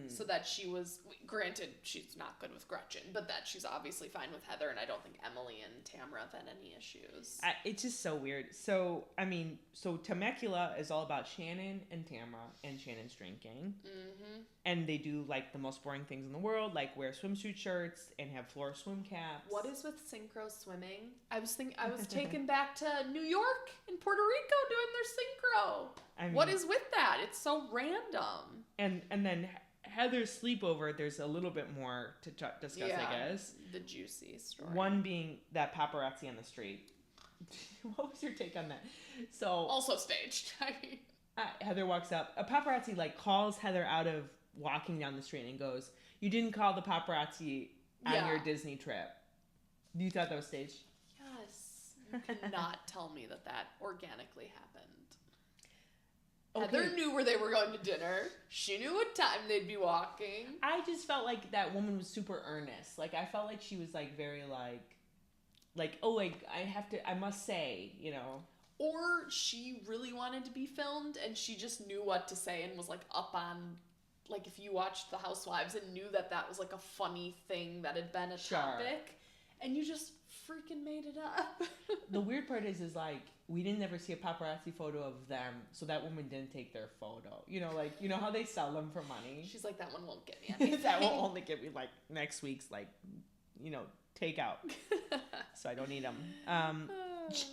So that she was, granted, she's not good with Gretchen, but that she's obviously fine with Heather, and I don't think Emily and Tamra have had any issues. It's just so weird. So, I mean, Temecula is all about Shannon and Tamra, and Shannon's drinking. Mm-hmm. And they do, like, the most boring things in the world, like wear swimsuit shirts and have floor swim caps. What is with synchro swimming? I was taken back to New York and Puerto Rico doing their synchro. I mean, what is with that? It's so random. And then Heather's sleepover, there's a little bit more to discuss, I guess. The juicy story. One being that paparazzi on the street. What was your take on that? So also staged. I mean, Heather walks up. A paparazzi like calls Heather out of walking down the street and goes, "You didn't call the paparazzi on your Disney trip." You thought that was staged? Yes. You cannot tell me that organically happened. Okay. Heather knew where they were going to dinner. She knew what time they'd be walking. I just felt like that woman was super earnest. Like, I felt like she was, like, very, like, oh, like, I must say, you know. Or she really wanted to be filmed, and she just knew what to say and was, like, up on, like, if you watched The Housewives and knew that was, like, a funny thing that had been a topic, and you just freaking made it up. The weird part is like, we didn't ever see a paparazzi photo of them, so that woman didn't take their photo. You know, like, you know how they sell them for money? She's like, that one won't get me anything. That will only get me, like, next week's, like, you know, takeout. So I don't need them.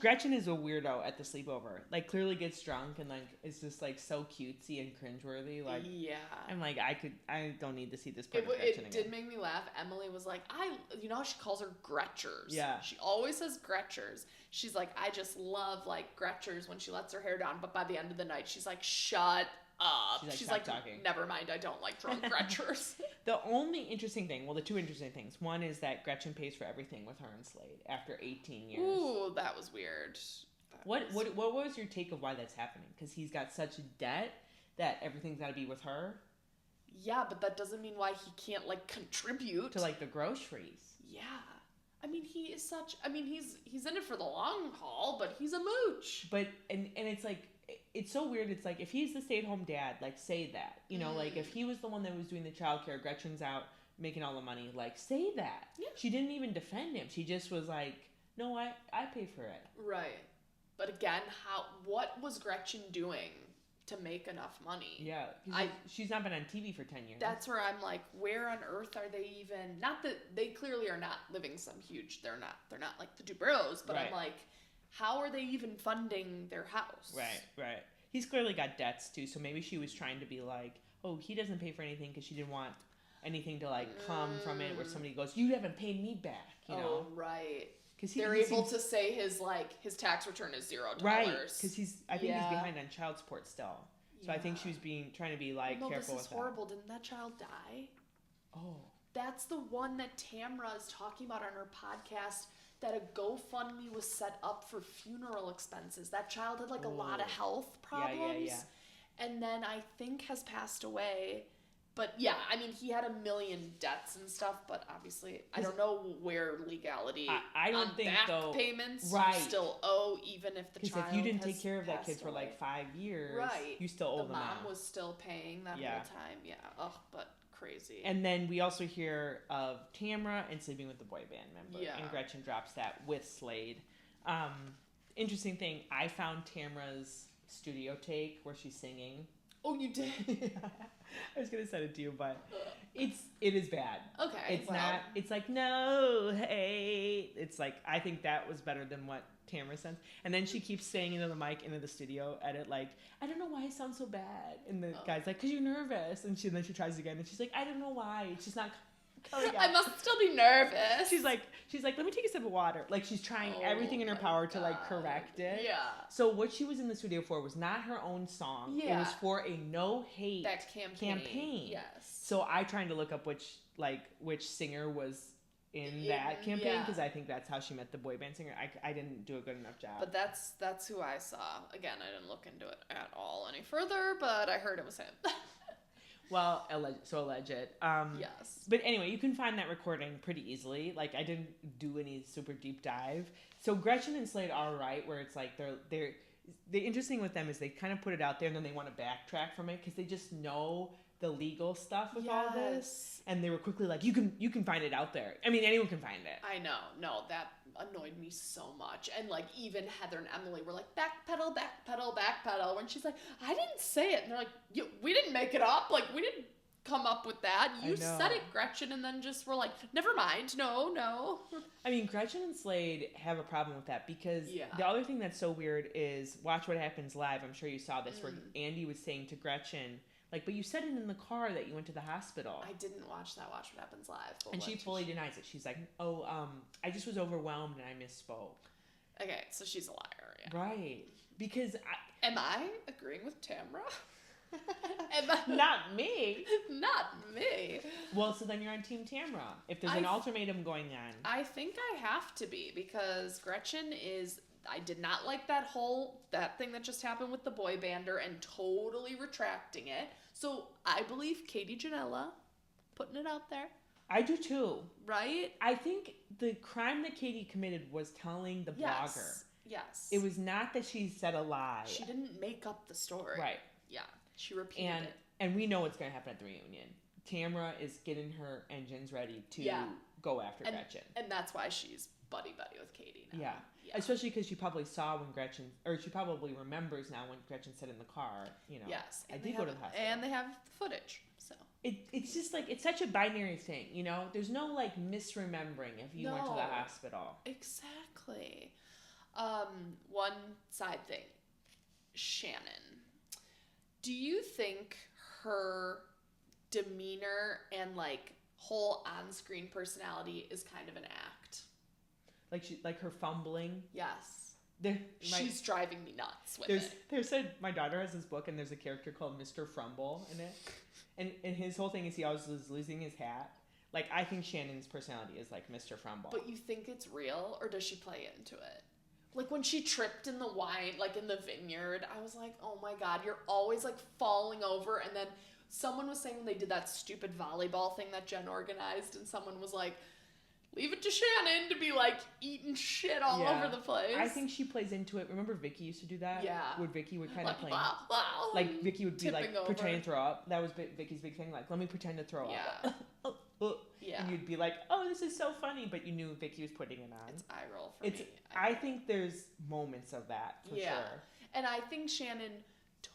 Gretchen is a weirdo at the sleepover. Like, clearly gets drunk and, like, is just, like, so cutesy and cringeworthy. Like, yeah. I'm like, I don't need to see this part of Gretchen again. It did make me laugh. Emily was like, you know how she calls her Gretchers? Yeah. She always says Gretchers. She's like, I just love, like, Gretchers when she lets her hair down, but by the end of the night, she's like, shut up. She's like talking. Never mind, I don't like drunk Gretchers. The only interesting thing, well, the two interesting things. One is that Gretchen pays for everything with her and Slade after 18 years. Ooh, that was weird. What was your take of why that's happening? Because he's got such a debt that everything's got to be with her? Yeah, but that doesn't mean why he can't, like, contribute. To, like, the groceries. Yeah. I mean, he's in it for the long haul, but he's a mooch. But, and it's like, it's so weird. It's like, if he's the stay-at-home dad, like, say that. You know, like, if he was the one that was doing the childcare, Gretchen's out making all the money, like, say that. Yeah. She didn't even defend him. She just was like, no, I pay for it. Right. But again, what was Gretchen doing to make enough money? Yeah. She's not been on TV for 10 years. That's where I'm like, where on earth are they even, not that they clearly are not living some huge, they're not like the Dubrows, but right. I'm like, how are they even funding their house? Right. He's clearly got debts too, so maybe she was trying to be like, oh, he doesn't pay for anything because she didn't want anything to like come from it where somebody goes, you haven't paid me back, you know? Right. Because they're able to say his tax return is $0. Right, because I think he's behind on child support still. So I think she was trying to be like careful with that. This is horrible. Didn't that child die? Oh. That's the one that Tamra is talking about on her podcast, that a GoFundMe was set up for funeral expenses. That child had like a lot of health problems. Yeah. And then I think has passed away. But yeah, I mean, he had a million debts and stuff, but obviously, I don't know where legality I don't think back though, payments right. you still owe, even if the child if you didn't has take care of that kid passed for away. like 5 years, right. you still owe them The mom now. was still paying that whole time. Yeah. Ugh, but crazy. And then we also hear of Tamra and sleeping with the boy band member. Yeah. And Gretchen drops that with Slade. Interesting thing, I found Tamra's studio take where she's singing. Oh, you did? I was gonna send it to you, but it is bad. Okay. It's not. It's like no hate. It's like I think that was better than what Tamra sends. And then she keeps saying into the mic into the studio edit like, I don't know why it sounds so bad. And the guy's like, 'cause you're nervous. And then she tries again, and she's like, I don't know why. It's just not coming out. I must still be nervous. She's like, let me take a sip of water. Like she's trying everything in her power to like correct it. Yeah. So what she was in the studio for was not her own song. Yeah. It was for a no hate campaign. Yes. So I tried to look up which singer was in that campaign because I think that's how she met the boy band singer. I didn't do a good enough job. But that's who I saw. Again, I didn't look into it at all any further, but I heard it was him. Well, alleged. Yes. But anyway, you can find that recording pretty easily. Like, I didn't do any super deep dive. So Gretchen and Slade are right, where it's like they're the interesting with them is they kind of put it out there and then they want to backtrack from it because they just know the legal stuff with all this, and they were quickly like, you can find it out there. I mean, anyone can find it. I know. No, that annoyed me so much. And like even Heather and Emily were like, backpedal, backpedal, backpedal. When she's like, I didn't say it. And they're like, we didn't make it up. Like, we didn't come up with that. You said it, Gretchen, and then just were like, never mind. No. I mean, Gretchen and Slade have a problem with that because the other thing that's so weird is Watch What Happens Live. I'm sure you saw this where Andy was saying to Gretchen, like, but you said it in the car that you went to the hospital. I didn't watch that Watch What Happens Live. And she fully denies it. She's like, I just was overwhelmed and I misspoke. Okay, so she's a liar. Yeah. Right. Because am I agreeing with Tamra? Not me. Not me. Well, so then you're on Team Tamra. If there's an ultimatum going on. I think I have to be because Gretchen is... I did not like that thing that just happened with the boy bander and totally retracting it. So I believe Katie Janela, putting it out there. I do too. Right? I think the crime that Katie committed was telling the blogger. Yes. It was not that she said a lie. She didn't make up the story. Right. Yeah. She repeated it. And we know what's going to happen at the reunion. Tamra is getting her engines ready to go after Gretchen. And that's why she's buddy-buddy with Katie now. Yeah. Especially because she probably saw when Gretchen, or she probably remembers now when Gretchen said in the car, yes, I did go to the hospital. And they have footage, so. It's just like, it's such a binary thing, There's no like misremembering if you went to the hospital. Exactly. One side thing. Shannon. Do you think her demeanor and like whole on-screen personality is kind of an act? Like her fumbling. Yes. She's driving me nuts with it. My daughter has this book and there's a character called Mr. Frumble in it. And his whole thing is he always is losing his hat. Like, I think Shannon's personality is like Mr. Frumble. But you think it's real or does she play into it? Like when she tripped in the wine, like in the vineyard, I was like, oh my God, you're always like falling over. And then someone was saying when they did that stupid volleyball thing that Jen organized and someone was like, leave it to Shannon to be like eating shit all over the place. I think she plays into it. Remember Vicky used to do that? Yeah. Where Vicky would kind of play. Wow, like Vicky would be like over. pretending to throw up. That was Vicky's big thing. Like, let me pretend to throw up. Yeah. And you'd be like, oh, this is so funny. But you knew Vicky was putting it on. It's eye roll for me. I think there's moments of that for sure. And I think Shannon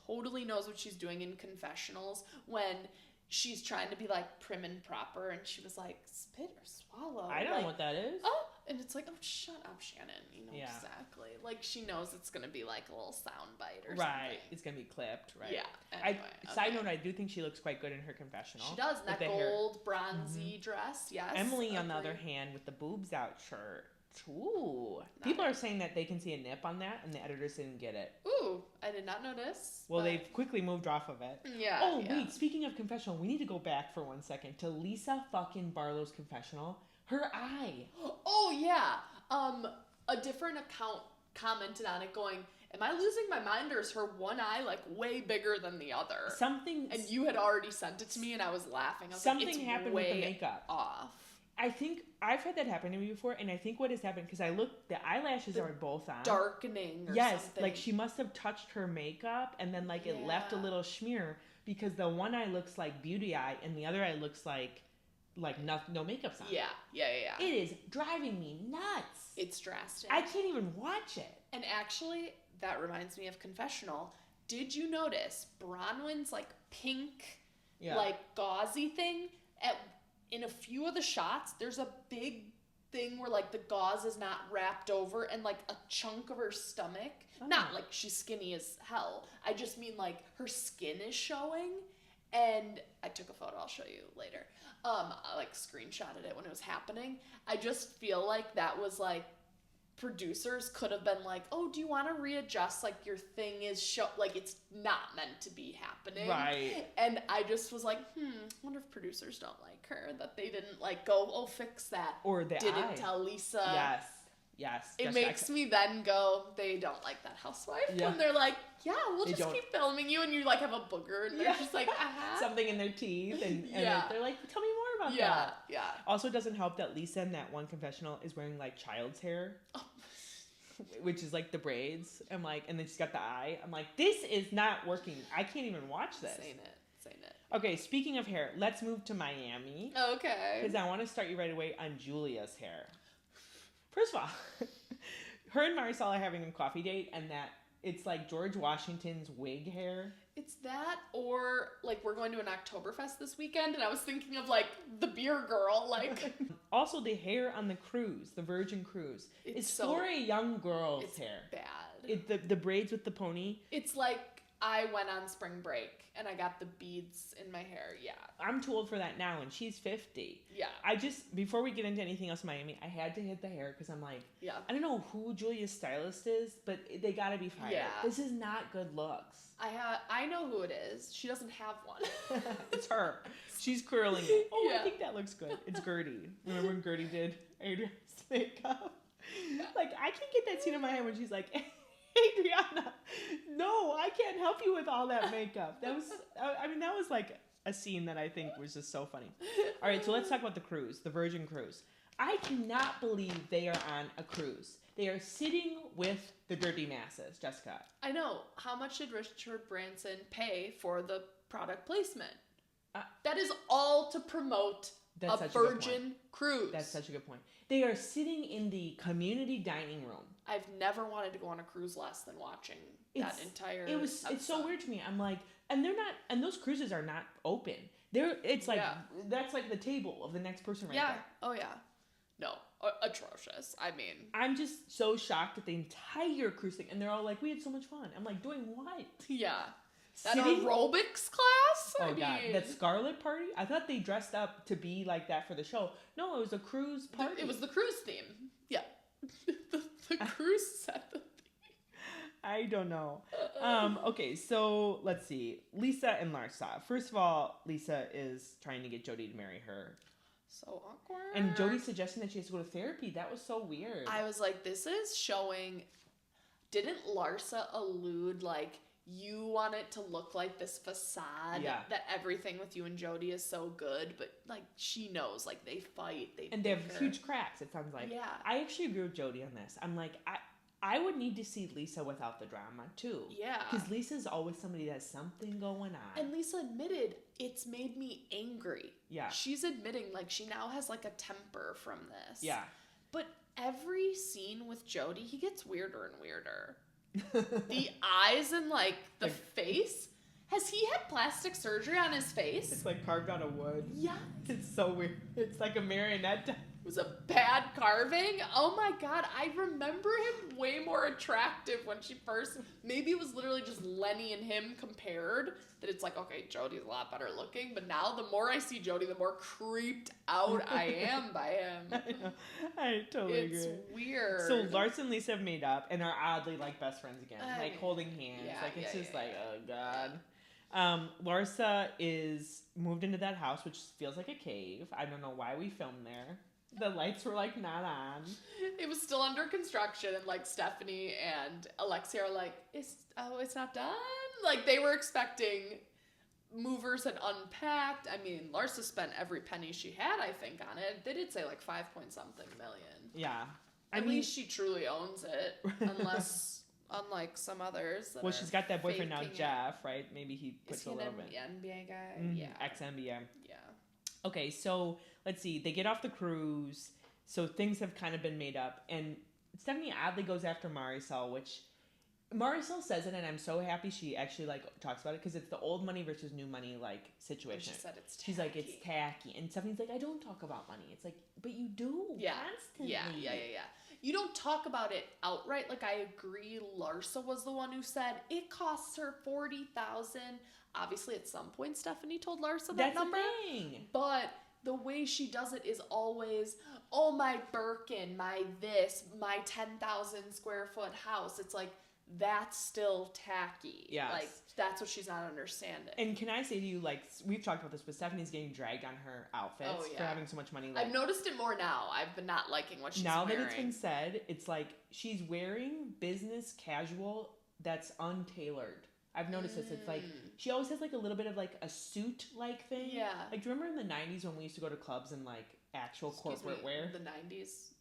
totally knows what she's doing in confessionals when she's trying to be like prim and proper and she was like, spit or swallow. I don't know what that is. Oh, and it's like, oh, shut up, Shannon. You know exactly. Like she knows it's gonna be like a little sound bite or something. Right. It's gonna be clipped, right? Yeah. Anyway, Side note, I do think she looks quite good in her confessional. She does, that gold bronzy dress, yes. Emily, on the other hand, with the boobs out shirt. Ooh. People are saying that they can see a nip on that and the editors didn't get it. Ooh, I did not notice. Well, they've quickly moved off of it. Yeah. Oh, wait, speaking of confessional, we need to go back for 1 second to Lisa fucking Barlow's confessional. Her eye. Oh, yeah. A different account commented on it going, am I losing my mind or is her one eye like way bigger than the other? And you had already sent it to me and I was laughing. I was something like, it's happened way with the makeup. Off. I think I've had that happen to me before, and I think what has happened, because I looked, the eyelashes are both on. Darkening or something. Like she must have touched her makeup, and then like it left a little smear, because the one eye looks like beauty eye, and the other eye looks like no makeup's on. Yeah. It is driving me nuts. It's drastic. I can't even watch it. And actually, that reminds me of confessional. Did you notice Bronwyn's like pink, like gauzy thing in a few of the shots, there's a big thing where like the gauze is not wrapped over and like a chunk of her stomach. Not like she's skinny as hell. I just mean like her skin is showing. And I took a photo, I'll show you later. I like screenshotted it when it was happening. I just feel like that was like producers could have been like, oh, do you want to readjust? Like your thing is like it's not meant to be happening. Right. And I just was like, I wonder if producers don't like her, that they didn't like go, oh, fix that. Or the didn't eye. Tell Lisa. Yes. Yes. It Jessica, makes me then go, they don't like that housewife. Yeah. When they're like, yeah, we'll They just don't. keep filming you, and you like have a booger, and they're just like, something in their teeth, and they're like, tell me more about that. Yeah. Also, it doesn't help that Lisa in that one confessional is wearing like child's hair. Oh. Which is like the braids. I'm like, and then she's got the eye. I'm like, this is not working. I can't even watch this. Saying it. Okay, speaking of hair, let's move to Miami. Okay. Because I want to start you right away on Julia's hair. First of all, her and Marisol are having a coffee date, and that it's like George Washington's wig hair. It's that, or like we're going to an Oktoberfest this weekend, and I was thinking of like the beer girl, like. Also, the hair on the cruise, the Virgin cruise, it's for a young girl's hair. Bad. The braids with the pony. It's like I went on spring break and I got the beads in my hair. Yeah. I'm too old for that now, and she's 50. Yeah. Before we get into anything else in Miami, I had to hit the hair because I'm like, yeah. I don't know who Julia's stylist is, but they gotta be fired. Yeah. This is not good looks. I know who it is. She doesn't have one. It's her. She's curling it. Oh, yeah. I think that looks good. It's Gertie. Remember when Gertie did Adriana's makeup? Like, I can't get that scene in my head when she's like, Adriana, no, I can't help you with all that makeup. That was like a scene that I think was just so funny. All right, so let's talk about the cruise, the Virgin Cruise. I cannot believe they are on a cruise. They are sitting with the dirty masses, Jessica. I know. How much did Richard Branson pay for the product placement? That is all to promote a Virgin Cruise. That's such a good point. They are sitting in the community dining room. I've never wanted to go on a cruise less than watching that entire episode. It's so weird to me. I'm like, and they're not, and those cruises are not open. It's like, that's like the table of the next person right there. Oh yeah. No, atrocious. I mean, I'm just so shocked at the entire cruise thing, and they're all like, we had so much fun. I'm like, doing what? Yeah. That aerobics class? Oh, God. That Scarlet party? I thought they dressed up to be like that for the show. No, it was a cruise party. It was the cruise theme. Yeah. the cruise set the theme. I don't know. Okay, so let's see. Lisa and Larsa. First of all, Lisa is trying to get Jody to marry her. So awkward. And Jody's suggesting that she has to go to therapy. That was so weird. I was like, this is showing... Didn't Larsa allude, like... You want it to look like this facade that everything with you and Jody is so good, but like she knows, like they fight, and they have huge cracks. It sounds like. Yeah, I actually agree with Jody on this. I'm like, I would need to see Lisa without the drama too. Yeah, because Lisa's always somebody that has something going on. And Lisa admitted it's made me angry. Yeah, she's admitting like she now has like a temper from this. Yeah, but every scene with Jody, he gets weirder and weirder. The eyes and like the face. Has he had plastic surgery on his face? It's like carved out of wood. Yeah. It's so weird. It's like a marionette. It was a bad carving. Oh my God. I remember him way more attractive when she first, maybe it was literally just Lenny and him compared, that it's like, okay, Jody's a lot better looking, but now the more I see Jody, the more creeped out I am by him. I know. I totally agree. It's weird. So Larsa and Lisa have made up and are oddly like best friends again. Like holding hands. Like it's just like, oh God. Larsa is moved into that house, which feels like a cave. I don't know why we filmed there. The lights were like not on. It was still under construction, and like Stephanie and Alexia are like, it's not done. Like they were expecting movers had unpacked. I mean, Larsa spent every penny she had, I think, on it. They did say like 5-point-something million. Yeah. At least she truly owns it, unless unlike some others. Well, she's got that boyfriend now, Jeff, right? Maybe he puts a little bit. NBA guy? Mm-hmm. Yeah. Ex-NBA. Yeah. Okay, so let's see. They get off the cruise, so things have kind of been made up, and Stephanie oddly goes after Marisol, which Marisol says it, and I'm so happy she actually like talks about it because it's the old money versus new money like situation. She said it's tacky. She's like, it's tacky, and Stephanie's like, I don't talk about money. It's like, but you do constantly. Yeah. You don't talk about it outright. Like I agree, Larsa was the one who said it costs her $40,000. Obviously, at some point, Stephanie told Larsa that number. The thing. But the way she does it is always, oh, my Birkin, my this, my 10,000 square foot house. It's like, that's still tacky. Yes. Like, that's what she's not understanding. And can I say to you, like, we've talked about this, but Stephanie's getting dragged on her outfits for having so much money. Like, I've noticed it more now. I've been not liking what she's now wearing. Now that it's been said, it's like she's wearing business casual that's untailored. I've noticed this. It's like she always has like a little bit of like a suit-like thing. Yeah. Like, do you remember in the 90s when we used to go to clubs in like actual corporate wear? The 90s?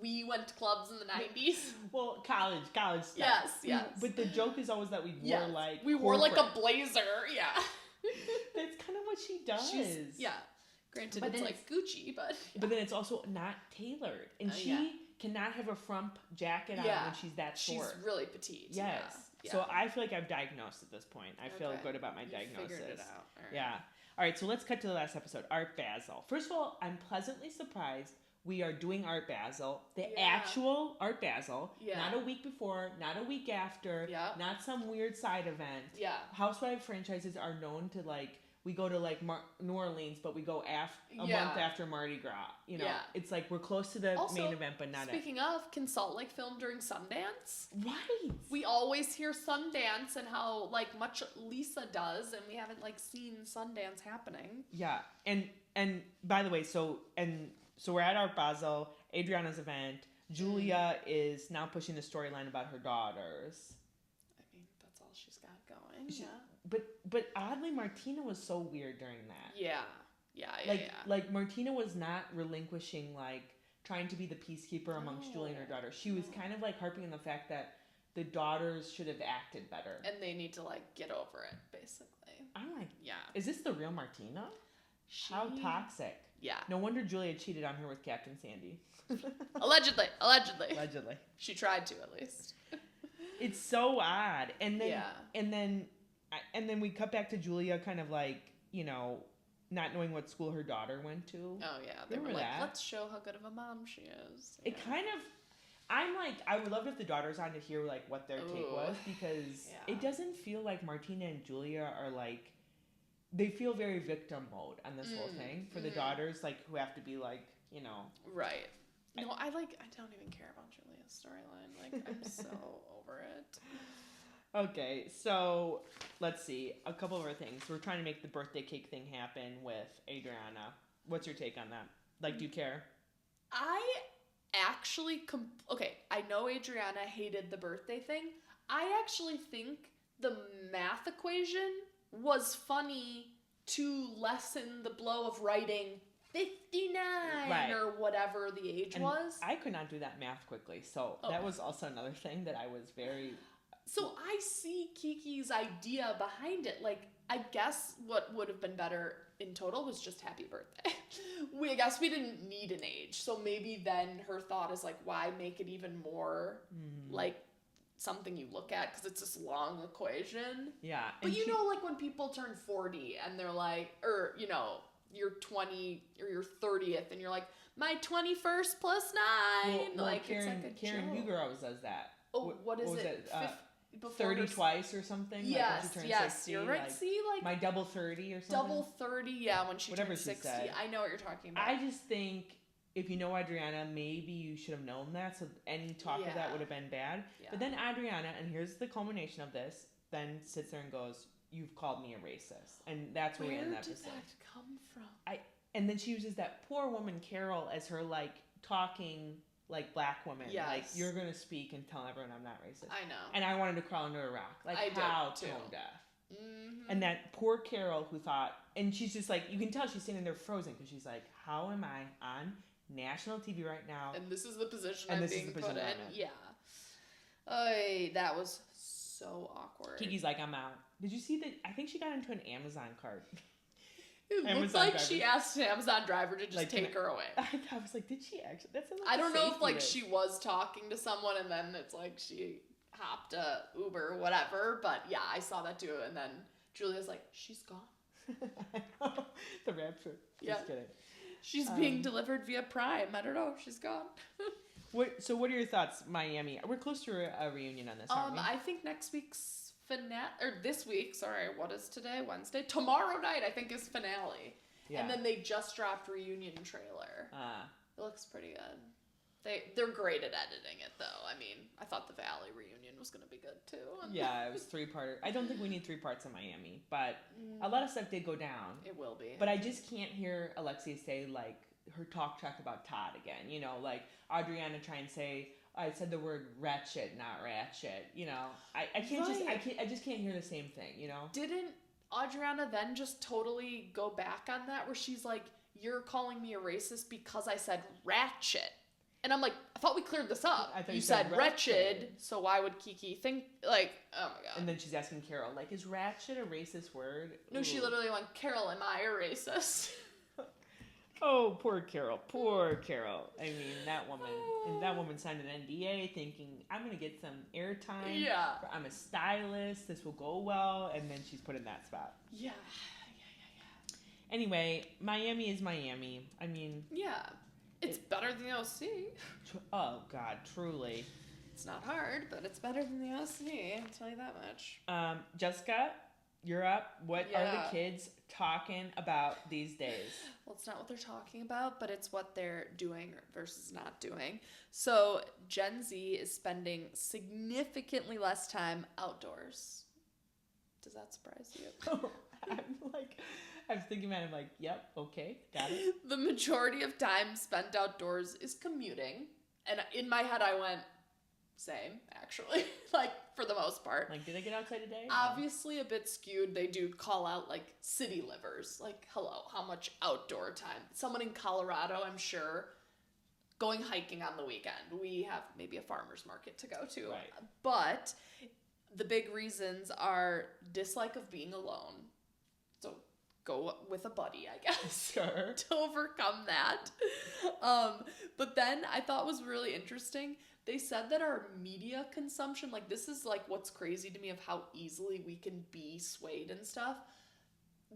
We went to clubs in the 90s. Well, college stuff. Yes. But the joke is always that we wore like we wore like a blazer. Yeah. That's kind of what she does. Granted, it's like Gucci, but but then it's also not tailored, and she cannot have a frump jacket on when she's that short. She's really petite. Yes. Yeah. So I feel like I've diagnosed at this point. I feel good about my diagnosis. Figured it out. All right. Yeah. All right. So let's cut to the last episode. Art Basel. First of all, I'm pleasantly surprised. We are doing Art Basel, the actual Art Basel, not a week before, not a week after, not some weird side event. Yeah. Housewife franchises are known to like, we go to like New Orleans, but we go a month after Mardi Gras. You know, it's like we're close to the main event, but not. Speaking of, can Salt Lake film during Sundance? Right. We always hear Sundance and how like much Lisa does, and we haven't like seen Sundance happening. Yeah, and by the way, so we're at Art Basel, Adriana's event. Julia is now pushing the storyline about her daughters. I mean, that's all she's got going. But oddly, Martina was so weird during that. Yeah. Like Martina was not relinquishing, like, trying to be the peacekeeper amongst Julia and her daughter. She was kind of like harping on the fact that the daughters should have acted better. And they need to like get over it, basically. I'm like, is this the real Martina? How toxic. Yeah. No wonder Julia cheated on her with Captain Sandy. Allegedly. She tried to, at least. It's so odd. And then we cut back to Julia kind of like, you know, not knowing what school her daughter went to. Oh, yeah. They were like, let's show how good of a mom she is. Yeah. It kind of... I'm like, I would love if the daughter's on to hear like what their take was, because it doesn't feel like Martina and Julia are like... They feel very victim mode on this whole thing for the daughters, like, who have to be, like, you know... Right. No, I don't even care about Julia's storyline. Like, I'm so over it. Okay, so, let's see. A couple of other things. We're trying to make the birthday cake thing happen with Adriana. What's your take on that? Like, do you care? I actually... Okay, I know Adriana hated the birthday thing. I actually think the math equation... was funny to lessen the blow of writing 59 or whatever the age was. I could not do that math quickly, so that was also another thing that I was very... So I see Kiki's idea behind it. Like, I guess what would have been better in total was just happy birthday. I guess we didn't need an age, so maybe then her thought is like, why make it even more like... something you look at, because it's this long equation. Yeah. But you know, like when people turn 40 and they're like, or, you know, you're 20 or your 30th and you're like, my 21st plus 9. Well, like, Karen, it's like a Karen joke. Huger always does that. Oh, what is it? 30 twice or something? Yes, like when she yes. 60, You're right. like, See, like... my double 30 or something? Double 30, yeah, when she Whatever turned 60. Said. I know what you're talking about. I just think... If you know Adriana, maybe you should have known that, so any talk of that would have been bad. Yeah. But then Adriana, and here's the culmination of this, then sits there and goes, "You've called me a racist," and that's where we end the episode. Where did that come from? And then she uses that poor woman Carol as her like talking like black woman. Yes. Like, you're gonna speak and tell everyone I'm not racist. I know. And I wanted to crawl under a rock. Like, how tone deaf. Mm-hmm. And that poor Carol who thought, and she's just like, you can tell she's sitting there frozen because she's like, how am I on national TV right now? And this is the position I'm being put in. Yeah. That was so awkward. Kiki's like, I'm out. Did you see that? I think she got into an Amazon cart. It looks like she asked an Amazon driver to just like, take her away. I was like, did she actually? That sounds like I don't know if like she was talking to someone and then it's like she hopped a Uber or whatever. But yeah, I saw that too. And then Julia's like, she's gone. The Rapture. Just kidding. She's being delivered via Prime. I don't know. She's gone. So what are your thoughts, Miami? We're close to a reunion on this, aren't we? I think next week's finale, or this week, sorry, what is today? Wednesday? Tomorrow night, I think, is finale. Yeah. And then they just dropped reunion trailer. It looks pretty good. They're great at editing it, though. I mean, I thought the Valley reunion was going to be good, too. Yeah, it was 3-parter. I don't think we need 3 parts in Miami, but a lot of stuff did go down. It will be. But I just can't hear Alexia say, like, her talk track about Todd again. You know, like, Adriana try and say, I said the word wretched, not ratchet. You know, I just can't hear the same thing, you know? Didn't Adriana then just totally go back on that, where she's like, you're calling me a racist because I said ratchet? And I'm like, I thought we cleared this up. I thought you said wretched, so why would Kiki think, like, oh my god. And then she's asking Carol, like, is ratchet a racist word? No, Ooh. She literally went, Carol, am I a racist? Oh, poor Carol. Poor Carol. I mean, that woman. And that woman signed an NDA thinking, I'm going to get some airtime. Yeah. I'm a stylist. This will go well. And then she's put in that spot. Yeah. Anyway, Miami is Miami. I mean. Yeah. It's better than the OC. Oh, God. Truly. It's not hard, but it's better than the OC. I'll tell you that much. Jessica, you're up. What are the kids talking about these days? Well, it's not what they're talking about, but it's what they're doing versus not doing. So Gen Z is spending significantly less time outdoors. Does that surprise you? I was thinking about it, I'm like, yep, okay, got it. The majority of time spent outdoors is commuting. And in my head, I went, same, actually. Like, for the most part. Like, did I get outside today? Obviously a bit skewed. They do call out, like, city livers. Like, hello, how much outdoor time? Someone in Colorado, I'm sure, going hiking on the weekend. We have maybe a farmer's market to go to. Right. But the big reasons are dislike of being alone. So go with a buddy, I guess. Sure. To overcome that. But then I thought was really interesting. They said that our media consumption, like, this is, like, what's crazy to me of how easily we can be swayed and stuff.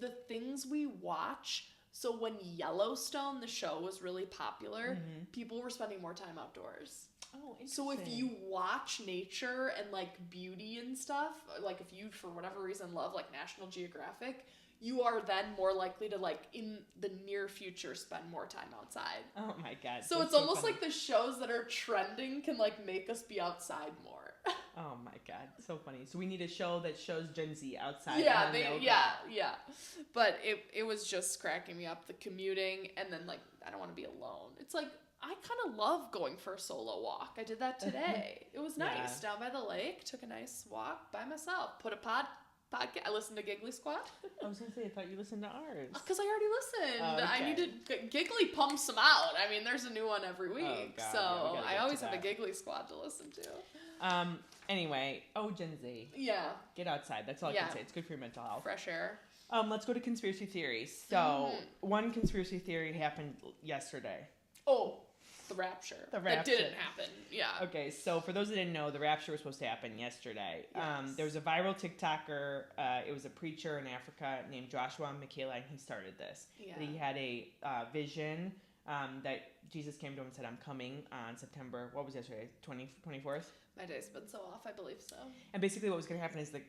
The things we watch, so when Yellowstone, the show, was really popular, people were spending more time outdoors. Oh, interesting. So if you watch nature and, like, beauty and stuff, like, if you, for whatever reason, love, like, National Geographic, you are then more likely to, like, in the near future, spend more time outside. Oh my god. So it's almost funny. Like the shows that are trending can, like, make us be outside more. Oh my god, so funny. So we need a show that shows Gen Z outside. Yeah. But it was just cracking me up, the commuting, and then, like, I don't want to be alone. It's like, I kind of love going for a solo walk. I did that today. It was nice. Down by the lake, took a nice walk by myself, put a podcast. I listened to Giggly Squad. I was going to say, I thought you listened to ours. Because I already listened. Okay. I needed... Giggly pumps them out. I mean, there's a new one every week. God, so I always have a Giggly Squad to listen to. Anyway, Gen Z. Yeah. Get outside. That's all I can say. It's good for your mental health. Fresh air. Let's go to conspiracy theories. So, one conspiracy theory happened yesterday. Oh, the Rapture. That didn't happen. Yeah. Okay, so for those that didn't know, the Rapture was supposed to happen yesterday. Yes. There was a viral TikToker. It was a preacher in Africa named Joshua Michaela, and he started this. Yeah. He had a vision that Jesus came to him and said, I'm coming on September, what was yesterday, 24th? My day's been so off, I believe so. And basically what was going to happen is that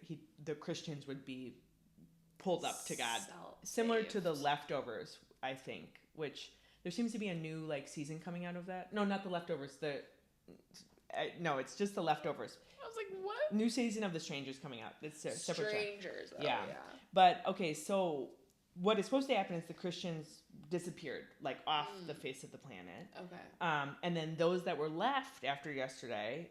the Christians would be pulled up to God. Similar to the Leftovers, I think, which... There seems to be a new, like, season coming out of that. No, not the Leftovers. No, it's just the Leftovers. I was like, what? New season of The Strangers coming out. It's a separate show. Strangers. Oh, yeah. But, okay, so what is supposed to happen is the Christians disappeared, like, off the face of the planet. Okay. And then those that were left after yesterday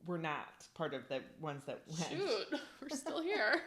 were not part of the ones that went. Shoot, we're still here.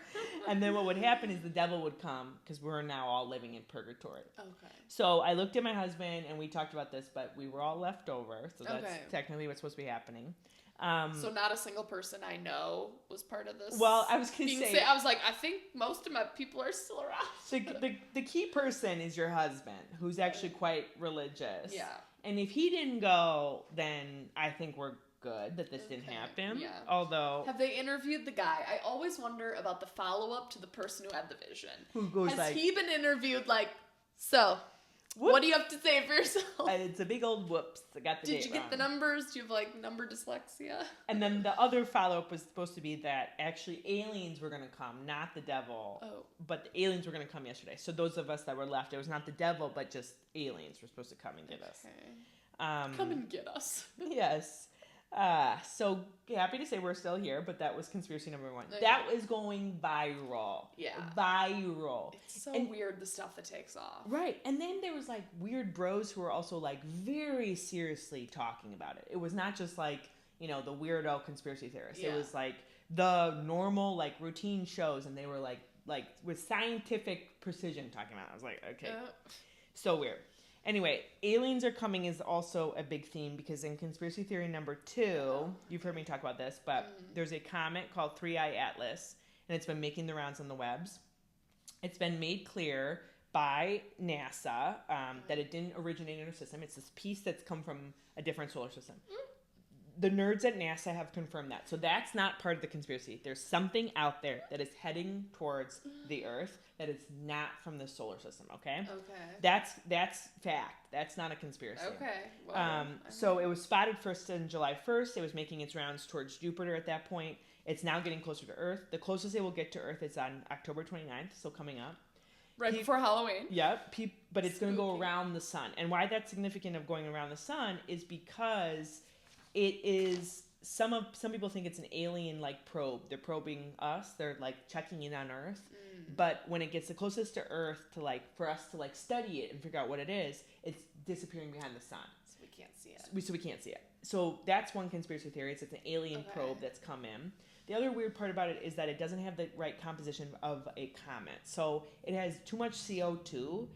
And then what would happen is the devil would come, because we're now all living in purgatory. Okay. So I looked at my husband, and we talked about this, but we were all left over, so that's technically what's supposed to be happening. So not a single person I know was part of this. Well, I was going to say... I was like, I think most of my people are still around. The key person is your husband, who's actually quite religious. Yeah. And if he didn't go, then I think we're good that this didn't happen. Yeah. Although... Have they interviewed the guy? I always wonder about the follow-up to the person who had the vision. Who goes Has like... he been interviewed like, so... What do you have to say for yourself? It's a big old whoops. I got the date Did you get wrong. the numbers? Do you have, like, number dyslexia? And then the other follow-up was supposed to be that actually aliens were going to come, not the devil. Oh. But the aliens were going to come yesterday. So those of us that were left, it was not the devil, but just aliens were supposed to come and get us. Come and get us. Yes. So happy to say we're still here, but that was conspiracy number 1. Okay. That was going viral. Yeah. Viral. It's so weird, the stuff that takes off. Right. And then there was like weird bros who were also like very seriously talking about it. It was not just like, you know, the weirdo conspiracy theorists. Yeah. It was like the normal like routine shows, and they were like with scientific precision talking about it. I was like, okay. So weird. Anyway, aliens are coming is also a big theme, because in conspiracy theory number 2, you've heard me talk about this, but there's a comet called 3I Atlas, and it's been making the rounds on the webs. It's been made clear by NASA that it didn't originate in our system. It's this piece that's come from a different solar system. The nerds at NASA have confirmed that. So that's not part of the conspiracy. There's something out there that is heading towards the Earth that is not from the solar system, okay? Okay. That's fact. That's not a conspiracy. Okay. Well, so it was spotted first on July 1st. It was making its rounds towards Jupiter at that point. It's now getting closer to Earth. The closest it will get to Earth is on October 29th, so coming up. Right before Halloween. Yep. But it's going to go around the sun. And why that's significant of going around the sun is because it is, some people think it's an alien like probe. They're probing us. They're like checking in on Earth. But when it gets the closest to Earth to like for us to like study it and figure out what it is, it's disappearing behind the sun. So we can't see it. So we can't see it. So that's one conspiracy theory. It's an alien probe that's come in. The other weird part about it is that it doesn't have the right composition of a comet. So it has too much CO2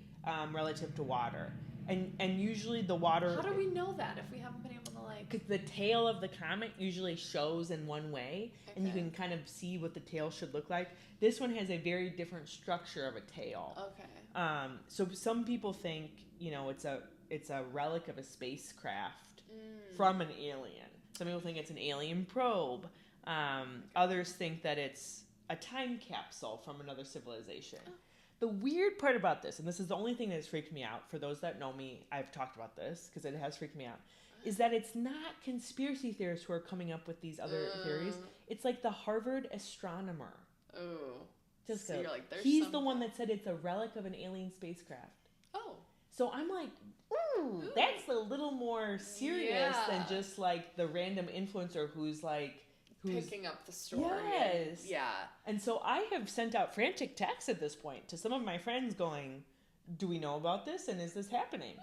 relative to water. And usually the water... How do we know that if we haven't been able to like... Because the tail of the comet usually shows in one way, and you can kind of see what the tail should look like. This one has a very different structure of a tail. Okay. So some people think, you know, it's a relic of a spacecraft from an alien. Some people think it's an alien probe. Others think that it's a time capsule from another civilization. The weird part about this, and this is the only thing that has freaked me out, for those that know me, I've talked about this because it has freaked me out, is that it's not conspiracy theorists who are coming up with these other theories. It's like the Harvard astronomer. Oh. Just so you're like, there's he's the one that said it's a relic of an alien spacecraft. Oh. So I'm like, ooh, that's a little more serious than just like the random influencer who's picking up the story. Yes. Yeah. And so I have sent out frantic texts at this point to some of my friends going, do we know about this, and is this happening?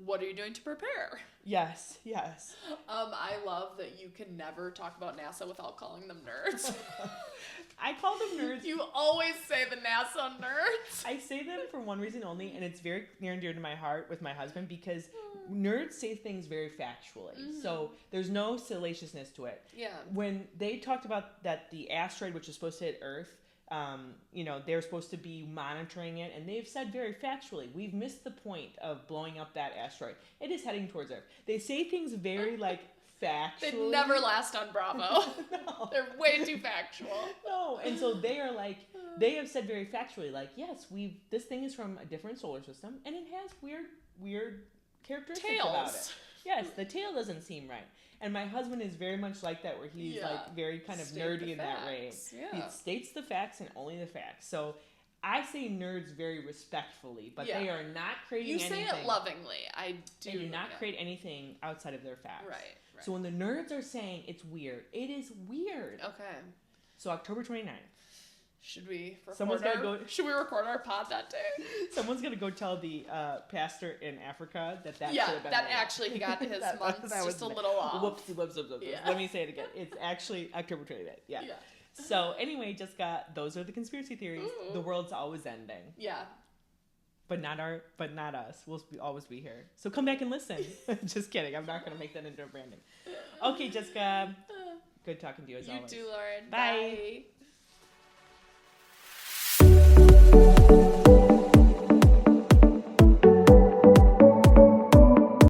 What are you doing to prepare? Yes. I love that you can never talk about NASA without calling them nerds. I call them nerds. You always say the NASA nerds. I say them for one reason only, and it's very near and dear to my heart with my husband, because nerds say things very factually. So there's no salaciousness to it. Yeah. When they talked about that the asteroid, which is supposed to hit Earth, they're supposed to be monitoring it, and they've said very factually, we've missed the point of blowing up that asteroid. It is heading towards Earth. They say things very factually. They'd never last on Bravo. No. They're way too factual. No, and so they are they have said very factually, yes, this thing is from a different solar system, and it has weird characteristics about it. Yes, the tail doesn't seem right. And my husband is very much like that, where he's very kind of nerdy in that way. Yeah. He states the facts and only the facts. So I say nerds very respectfully, but they are not creating anything. You say it lovingly. They do not create anything outside of their facts. Right. So when the nerds are saying it's weird, it is weird. Okay. So October 29th. Should we record our pod that day? Someone's gonna go tell the pastor in Africa that should have been actually he got his months just a little off. Whoops. Yeah. Let me say it again. It's actually October 29th. Yeah. So anyway, Jessica, those are the conspiracy theories. Ooh. The world's always ending. Yeah. But not us. We'll always be here. So come back and listen. Just kidding. I'm not gonna make that into a branding. Okay, Jessica. Good talking to you as always. You too, Lauren. Bye.